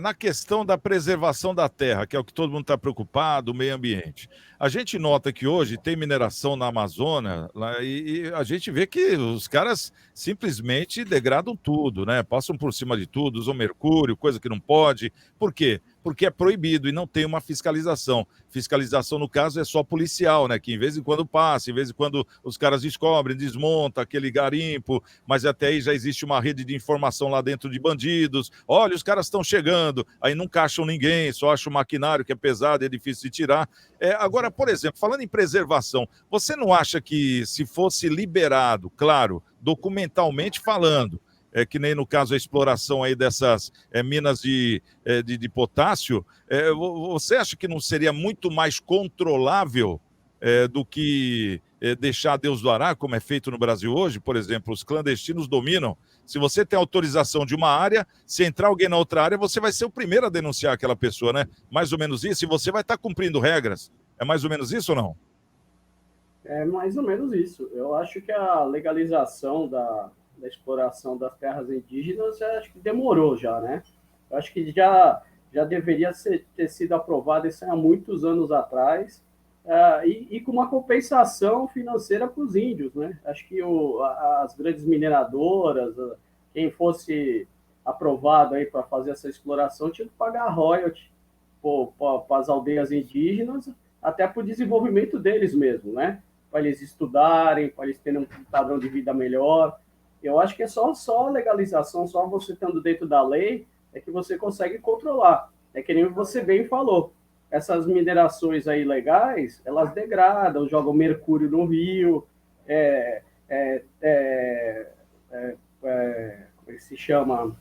na questão da preservação da terra, que é o que todo mundo está preocupado, o meio ambiente, a gente nota que hoje tem mineração na Amazônia e a gente vê que os caras simplesmente degradam tudo, né? Passam por cima de tudo, usam mercúrio, coisa que não pode. Por quê? Porque é proibido e não tem uma fiscalização. Fiscalização, no caso, é só policial, né? Que em vez em quando passa, em vez em quando os caras descobrem, desmonta aquele garimpo, mas até aí já existe uma rede de informação lá dentro de bandidos. Olha, os caras estão chegando, aí nunca acham ninguém, só acham o maquinário que é pesado e é difícil de tirar. Agora, por exemplo, falando em preservação, você não acha que se fosse liberado, claro, documentalmente falando, que nem no caso a exploração aí dessas minas de potássio, você acha que não seria muito mais controlável do que deixar Deus do Ará, como é feito no Brasil hoje? Por exemplo, os clandestinos dominam. Se você tem autorização de uma área, se entrar alguém na outra área, você vai ser o primeiro a denunciar aquela pessoa, né? Mais ou menos isso, e você vai estar cumprindo regras. É mais ou menos isso ou não? É mais ou menos isso. Eu acho que a legalização da exploração das terras indígenas, acho que demorou já, né? Eu acho que já deveria ter sido aprovado isso há muitos anos atrás, e com uma compensação financeira para os índios, né? Acho que as grandes mineradoras, quem fosse aprovado aí para fazer essa exploração, tinha que pagar royalty para as aldeias indígenas, até para o desenvolvimento deles mesmo, né? Para eles estudarem, para eles terem um padrão de vida melhor. Eu acho que é só legalização, só você estando dentro da lei, é que você consegue controlar. É que nem você bem falou. Essas minerações aí legais, elas degradam, jogam mercúrio no rio, como é que se chama?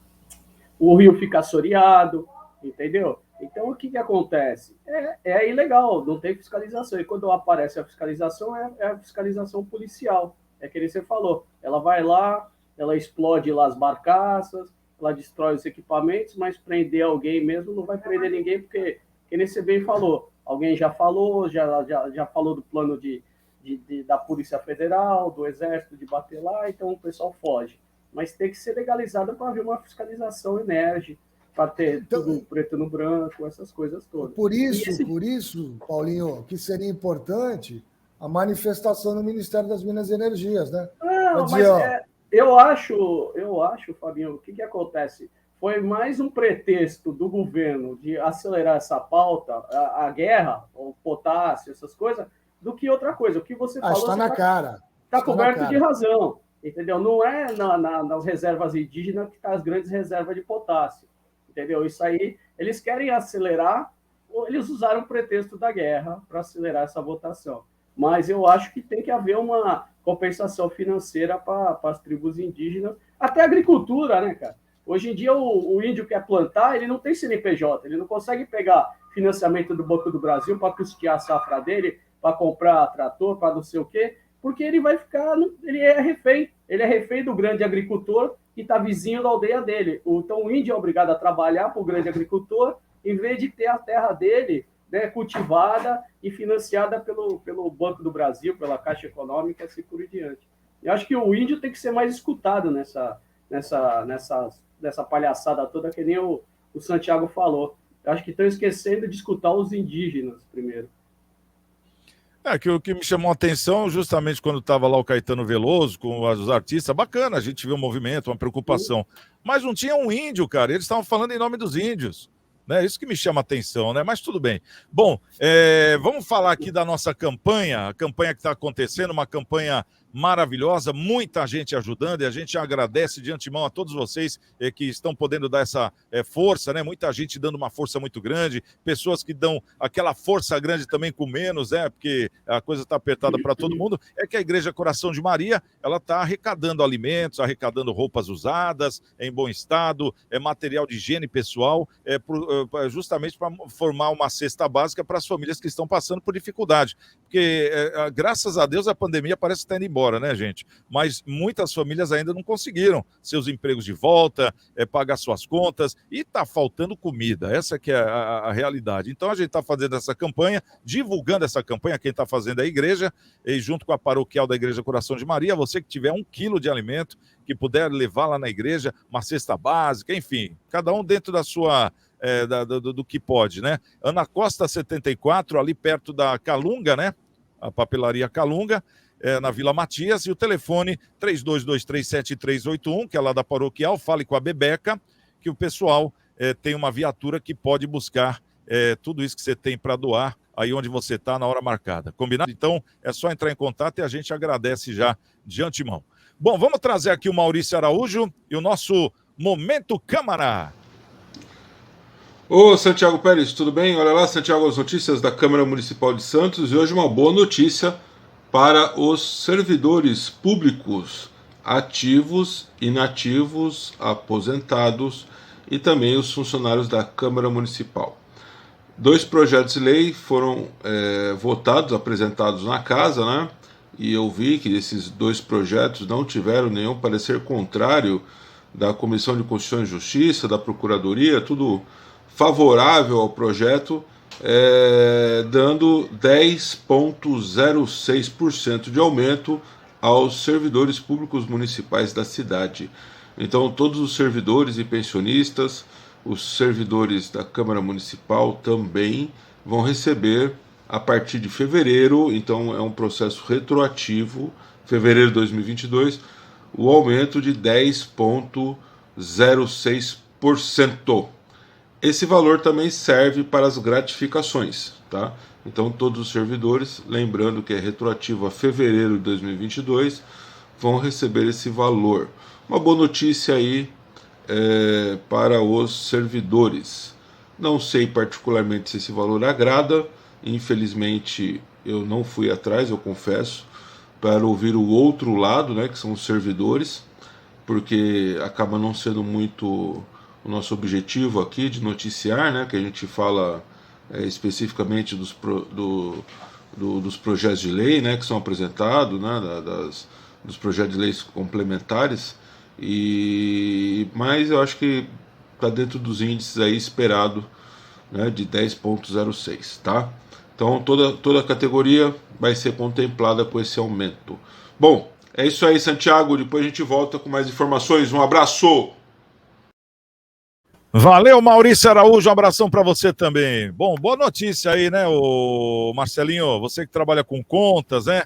O rio fica assoreado, entendeu? Então, o que acontece? É ilegal, não tem fiscalização. E quando aparece a fiscalização, é a fiscalização policial. É que nem você falou. Ela vai lá, ela explode lá as barcaças, ela destrói os equipamentos, mas prender alguém mesmo não vai prender ninguém, porque, que nem você bem falou, alguém já falou, já falou do plano da Polícia Federal, do Exército, de bater lá, então o pessoal foge. Mas tem que ser legalizada para haver uma fiscalização enérgica, para ter tudo preto no branco, essas coisas todas. Por isso, Paulinho, que seria importante a manifestação no Ministério das Minas e Energias, né? Não, mas eu acho, Fabinho, o que acontece? Foi mais um pretexto do governo de acelerar essa pauta, a guerra, o potássio, essas coisas, do que outra coisa. O que você falou... Está na cara. Está coberto de razão, entendeu? Não é nas reservas indígenas que estão as grandes reservas de potássio, entendeu? Isso aí, eles querem acelerar, ou eles usaram o pretexto da guerra para acelerar essa votação. Mas eu acho que tem que haver uma compensação financeira para as tribos indígenas, até a agricultura, né, cara? Hoje em dia, o índio quer plantar, ele não tem CNPJ, ele não consegue pegar financiamento do Banco do Brasil para custear a safra dele, para comprar trator, para não sei o quê, porque ele vai ficar, ele é refém do grande agricultor que está vizinho da aldeia dele. Então, o índio é obrigado a trabalhar para o grande agricultor, em vez de ter a terra dele, né, cultivada e financiada pelo Banco do Brasil, pela Caixa Econômica, assim por diante. Eu acho que o índio tem que ser mais escutado nessa palhaçada toda, que nem o Santiago falou. Eu acho que estão esquecendo de escutar os indígenas primeiro. Que o que me chamou a atenção, justamente quando estava lá o Caetano Veloso com os artistas, bacana, a gente viu um movimento, uma preocupação. Mas não tinha um índio, cara, eles estavam falando em nome dos índios. Né? Isso que me chama a atenção, né? Mas tudo bem. Bom, vamos falar aqui da nossa campanha, a campanha que está acontecendo, uma campanha maravilhosa, muita gente ajudando, e a gente agradece de antemão a todos vocês que estão podendo dar essa força, né? Muita gente dando uma força muito grande, pessoas que dão aquela força grande também com menos, porque a coisa está apertada para todo mundo. É que a Igreja Coração de Maria, ela está arrecadando alimentos, arrecadando roupas usadas, em bom estado, material de higiene pessoal, justamente para formar uma cesta básica para as famílias que estão passando por dificuldade. Porque, graças a Deus, a pandemia parece que está indo embora, né, gente? Mas muitas famílias ainda não conseguiram seus empregos de volta, pagar suas contas, e está faltando comida. Essa que é a realidade. Então, a gente está fazendo essa campanha, divulgando essa campanha, quem está fazendo é a igreja, e junto com a paroquial da Igreja Coração de Maria, você que tiver 1 quilo de alimento, que puder levar lá na igreja, uma cesta básica, enfim, cada um dentro da sua... do que pode, né? Ana Costa 74, ali perto da Calunga, né? A papelaria Calunga, na Vila Matias, e o telefone 32237381, que é lá da paroquial. Fale com a Bebeca, que o pessoal tem uma viatura que pode buscar tudo isso que você tem para doar aí onde você está na hora marcada. Combinado? Então, é só entrar em contato e a gente agradece já de antemão. Bom, vamos trazer aqui o Maurício Araújo e o nosso Momento Câmara. Ô, Santiago Pérez, tudo bem? Olha lá, Santiago, as notícias da Câmara Municipal de Santos, e hoje uma boa notícia para os servidores públicos ativos, inativos, aposentados e também os funcionários da Câmara Municipal. 2 projetos de lei foram votados, apresentados na casa, né? E eu vi que esses 2 projetos não tiveram nenhum parecer contrário da Comissão de Constituição e Justiça, da Procuradoria, tudo favorável ao projeto, dando 10,06% de aumento aos servidores públicos municipais da cidade. Então, todos os servidores e pensionistas, os servidores da Câmara Municipal também vão receber a partir de fevereiro, então é um processo retroativo, fevereiro de 2022, o aumento de 10,06%. Esse valor também serve para as gratificações, tá? Então todos os servidores, lembrando que é retroativo a fevereiro de 2022, vão receber esse valor. Uma boa notícia aí para os servidores. Não sei particularmente se esse valor agrada, infelizmente eu não fui atrás, eu confesso, para ouvir o outro lado, né, que são os servidores, porque acaba não sendo muito o nosso objetivo aqui de noticiar, né, que a gente fala especificamente dos projetos de lei, né, que são apresentados, né, dos projetos de leis complementares, mas eu acho que está dentro dos índices aí esperado, né, de 10,06, tá? Então toda a categoria vai ser contemplada com esse aumento. Bom, é isso aí, Santiago. Depois a gente volta com mais informações. Um abraço! Valeu, Maurício Araújo, um abração para você também. Bom, boa notícia aí, né, o Marcelinho, você que trabalha com contas, né?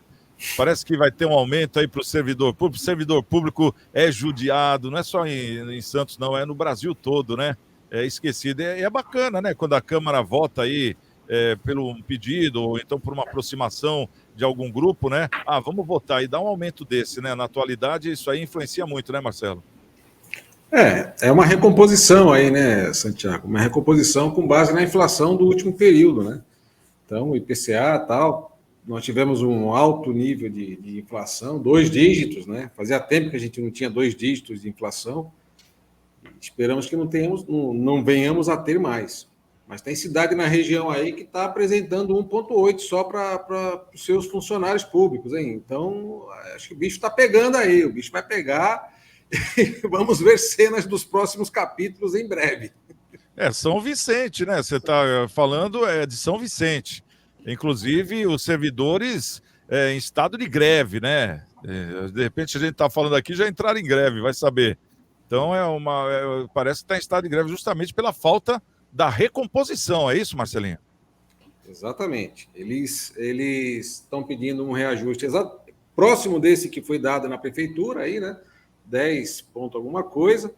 Parece que vai ter um aumento aí para o servidor público. O servidor público é judiado, não é só em Santos, não, é no Brasil todo, né? É esquecido. E é bacana, né, quando a Câmara vota aí pelo um pedido, ou então por uma aproximação de algum grupo, né? Ah, vamos votar e dar um aumento desse, né? Na atualidade, isso aí influencia muito, né, Marcelo? É uma recomposição aí, né, Santiago? Uma recomposição com base na inflação do último período, né? Então, o IPCA e tal, nós tivemos um alto nível de inflação, 2 dígitos, né? Fazia tempo que a gente não tinha 2 dígitos de inflação. Esperamos que não venhamos a ter mais. Mas tem cidade na região aí que está apresentando 1,8 só para os seus funcionários públicos, hein? Então, acho que o bicho está pegando aí, o bicho vai pegar. Vamos ver cenas dos próximos capítulos em breve. São Vicente, né? Você está falando de São Vicente. Inclusive, os servidores em estado de greve, né? De repente, a gente está falando aqui, já entraram em greve, vai saber. Então, parece que está em estado de greve justamente pela falta da recomposição. É isso, Marcelinho? Exatamente. Eles estão pedindo um reajuste próximo desse que foi dado na prefeitura, aí, né? 10 ponto alguma coisa,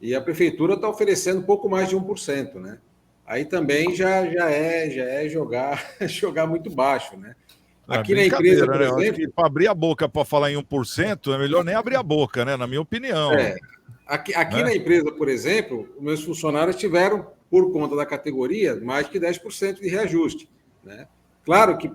e a prefeitura está oferecendo um pouco mais de 1%, né? Aí também já é jogar muito baixo, né? Aqui na empresa, por exemplo... Para abrir a boca para falar em 1%, é melhor nem abrir a boca, né? Na minha opinião. Aqui na empresa, por exemplo, os meus funcionários tiveram, por conta da categoria, mais que 10% de reajuste, né? Claro que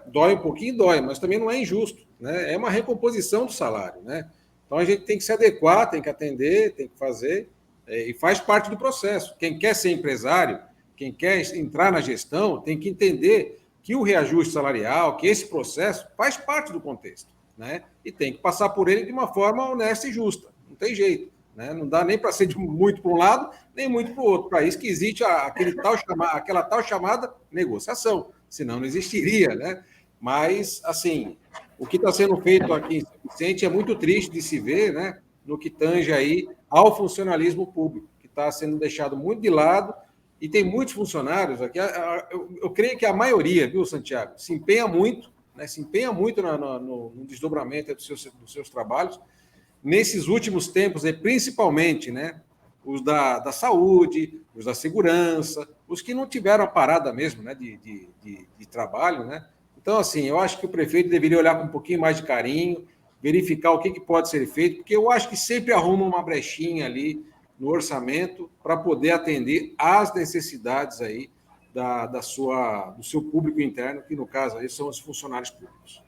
dói um pouquinho, mas também não é injusto, né? É uma recomposição do salário, né? Então, a gente tem que se adequar, tem que atender, tem que fazer, e faz parte do processo. Quem quer ser empresário, quem quer entrar na gestão, tem que entender que o reajuste salarial, que esse processo faz parte do contexto, né? E tem que passar por ele de uma forma honesta e justa. Não tem jeito, né? Não dá nem para ser muito para um lado, nem muito para o outro. Para isso que existe aquela tal chamada negociação, senão não existiria, né? Mas, assim... O que está sendo feito aqui em São Vicente é muito triste de se ver, né, no que tange aí ao funcionalismo público, que está sendo deixado muito de lado, e tem muitos funcionários aqui, eu creio que a maioria, viu, Santiago, se empenha muito, né, no desdobramento dos seus trabalhos, nesses últimos tempos, principalmente, né, os da saúde, os da segurança, os que não tiveram a parada mesmo, né, de trabalho, né. Então, assim, eu acho que o prefeito deveria olhar com um pouquinho mais de carinho, verificar o que pode ser feito, porque eu acho que sempre arruma uma brechinha ali no orçamento para poder atender às necessidades aí do seu público interno, que no caso aí são os funcionários públicos.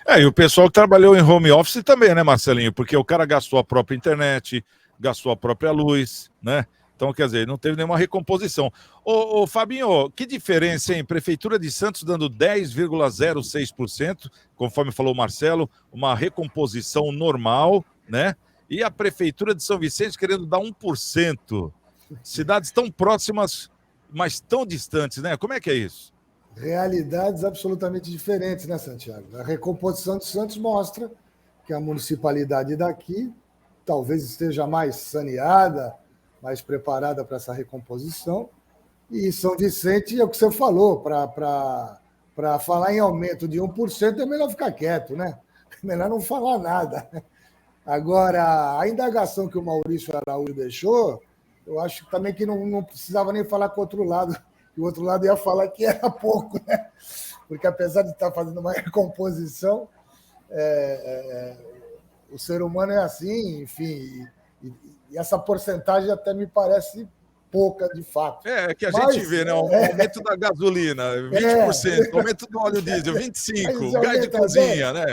E o pessoal que trabalhou em home office também, né, Marcelinho? Porque o cara gastou a própria internet, gastou a própria luz, né? Então, quer dizer, não teve nenhuma recomposição. Ô Fabinho, que diferença, hein? Prefeitura de Santos dando 10,06%, conforme falou o Marcelo, uma recomposição normal, né? E a Prefeitura de São Vicente querendo dar 1%. Cidades tão próximas mas tão distantes, né? Como é que é isso? Realidades absolutamente diferentes, né, Santiago? A recomposição de Santos mostra que a municipalidade daqui talvez esteja mais saneada, mais preparada para essa recomposição. E São Vicente é o que você falou, para falar em aumento de 1% é melhor ficar quieto, né? É melhor não falar nada. Agora, a indagação que o Maurício Araújo deixou, eu acho também que não precisava nem falar com o outro lado, que o outro lado ia falar que era pouco, né? Porque apesar de estar fazendo uma recomposição, o ser humano é assim, enfim, e essa porcentagem até me parece pouca, de fato. É que a gente vê, né? O aumento da gasolina, 20%, aumento do óleo diesel, 25%, gás de cozinha, né?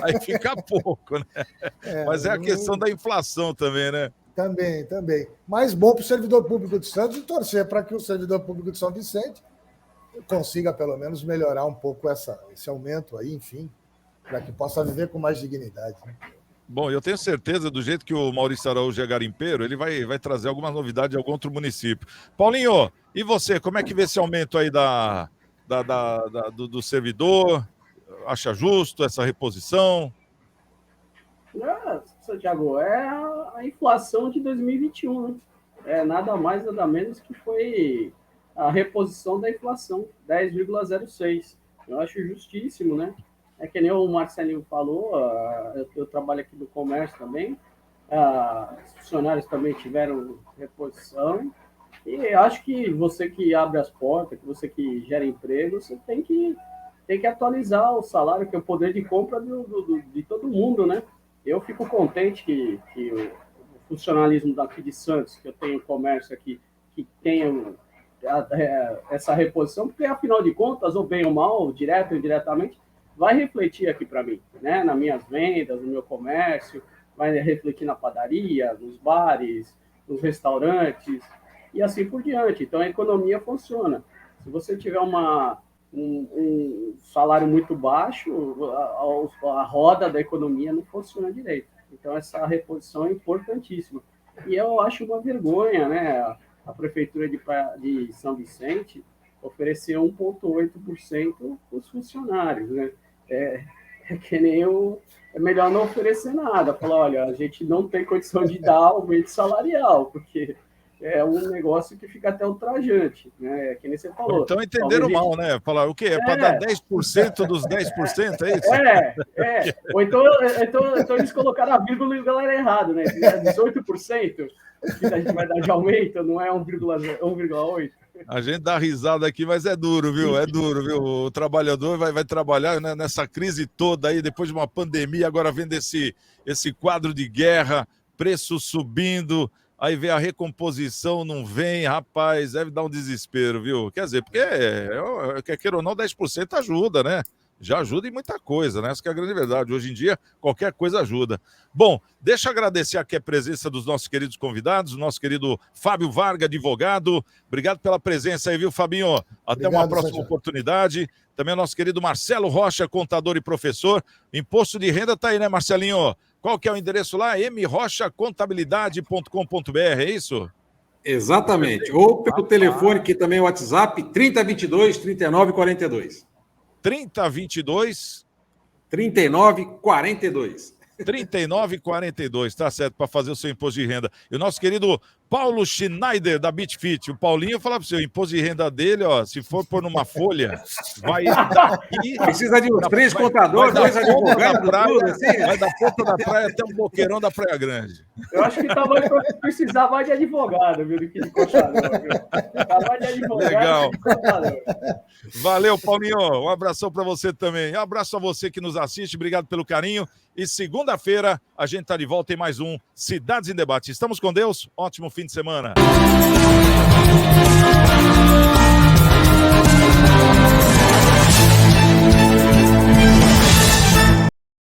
Aí fica pouco, né? Mas é a questão da inflação também, né? Também. Mas bom para o servidor público de Santos e torcer para que o servidor público de São Vicente consiga, pelo menos, melhorar um pouco esse aumento aí, enfim, para que possa viver com mais dignidade, né? Bom, eu tenho certeza, do jeito que o Maurício Araújo é garimpeiro, ele vai trazer alguma novidade de algum outro município. Paulinho, e você, como é que vê esse aumento aí do servidor? Acha justo essa reposição? Santiago, é a inflação de 2021, né? É nada mais, nada menos que foi a reposição da inflação, 10,06. Eu acho justíssimo, né? É que nem o Marcelinho falou, eu trabalho aqui no comércio também, os funcionários também tiveram reposição, e acho que você que abre as portas, que você que gera emprego, você tem que atualizar o salário, que é o poder de compra de todo mundo, né? Eu fico contente que o funcionalismo daqui de Santos, que eu tenho comércio aqui, que tenha essa reposição, porque afinal de contas, ou bem ou mal, direto ou indiretamente, vai refletir aqui para mim, né? Nas minhas vendas, no meu comércio, vai refletir na padaria, nos bares, nos restaurantes e assim por diante. Então, a economia funciona. Se você tiver um salário muito baixo, a roda da economia não funciona direito. Então, essa reposição é importantíssima. E eu acho uma vergonha, né? A Prefeitura de São Vicente oferecer 1,8% para os funcionários, né? É que nem é melhor não oferecer nada. Falar, olha, a gente não tem condição de dar aumento salarial, porque é um negócio que fica até ultrajante, né? Que nem você falou. Então entenderam mal, né? Falar o quê? É para dar 10% dos 10%, é isso? Ou então eles colocaram a vírgula e o galera errado, né? 18% que a gente vai dar de aumento, não é 1,8%. A gente dá risada aqui, mas é duro, viu? É duro, viu? O trabalhador vai trabalhar, né, nessa crise toda aí, depois de uma pandemia, agora vendo esse quadro de guerra, preço subindo, aí vem a recomposição, não vem, rapaz, deve dar um desespero, viu? Quer dizer, porque, quer queira ou não, 10% ajuda, né? Já ajuda em muita coisa, né? Essa que é a grande verdade. Hoje em dia, qualquer coisa ajuda. Bom, deixa eu agradecer aqui a presença dos nossos queridos convidados, o nosso querido Fábio Varga, advogado. Obrigado pela presença aí, viu, Fabinho? Até uma próxima oportunidade. Também o nosso querido Marcelo Rocha, contador e professor. Imposto de renda tá aí, né, Marcelinho? Qual que é o endereço lá? mrochacontabilidade.com.br, é isso? Exatamente. Ou pelo telefone, que também é o WhatsApp, 3022-3942. 3022 3942. 39,42, tá certo, para fazer o seu imposto de renda. E o nosso querido Paulo Schneider, da BitFit. O Paulinho, falar para você, o imposto de renda dele, ó, se for pôr numa folha, vai daqui... Precisa de uns 3 contadores, 2 advogados, assim. Vai da ponta da praia até um boqueirão da Praia Grande. Eu acho que precisava de advogado, viu, do que de contador. Precisava de advogado. Legal. Valeu, Paulinho. Um abração para você também. Um abraço a você que nos assiste. Obrigado pelo carinho. E segunda-feira a gente está de volta em mais um Cidades em Debate. Estamos com Deus. Ótimo fim de semana.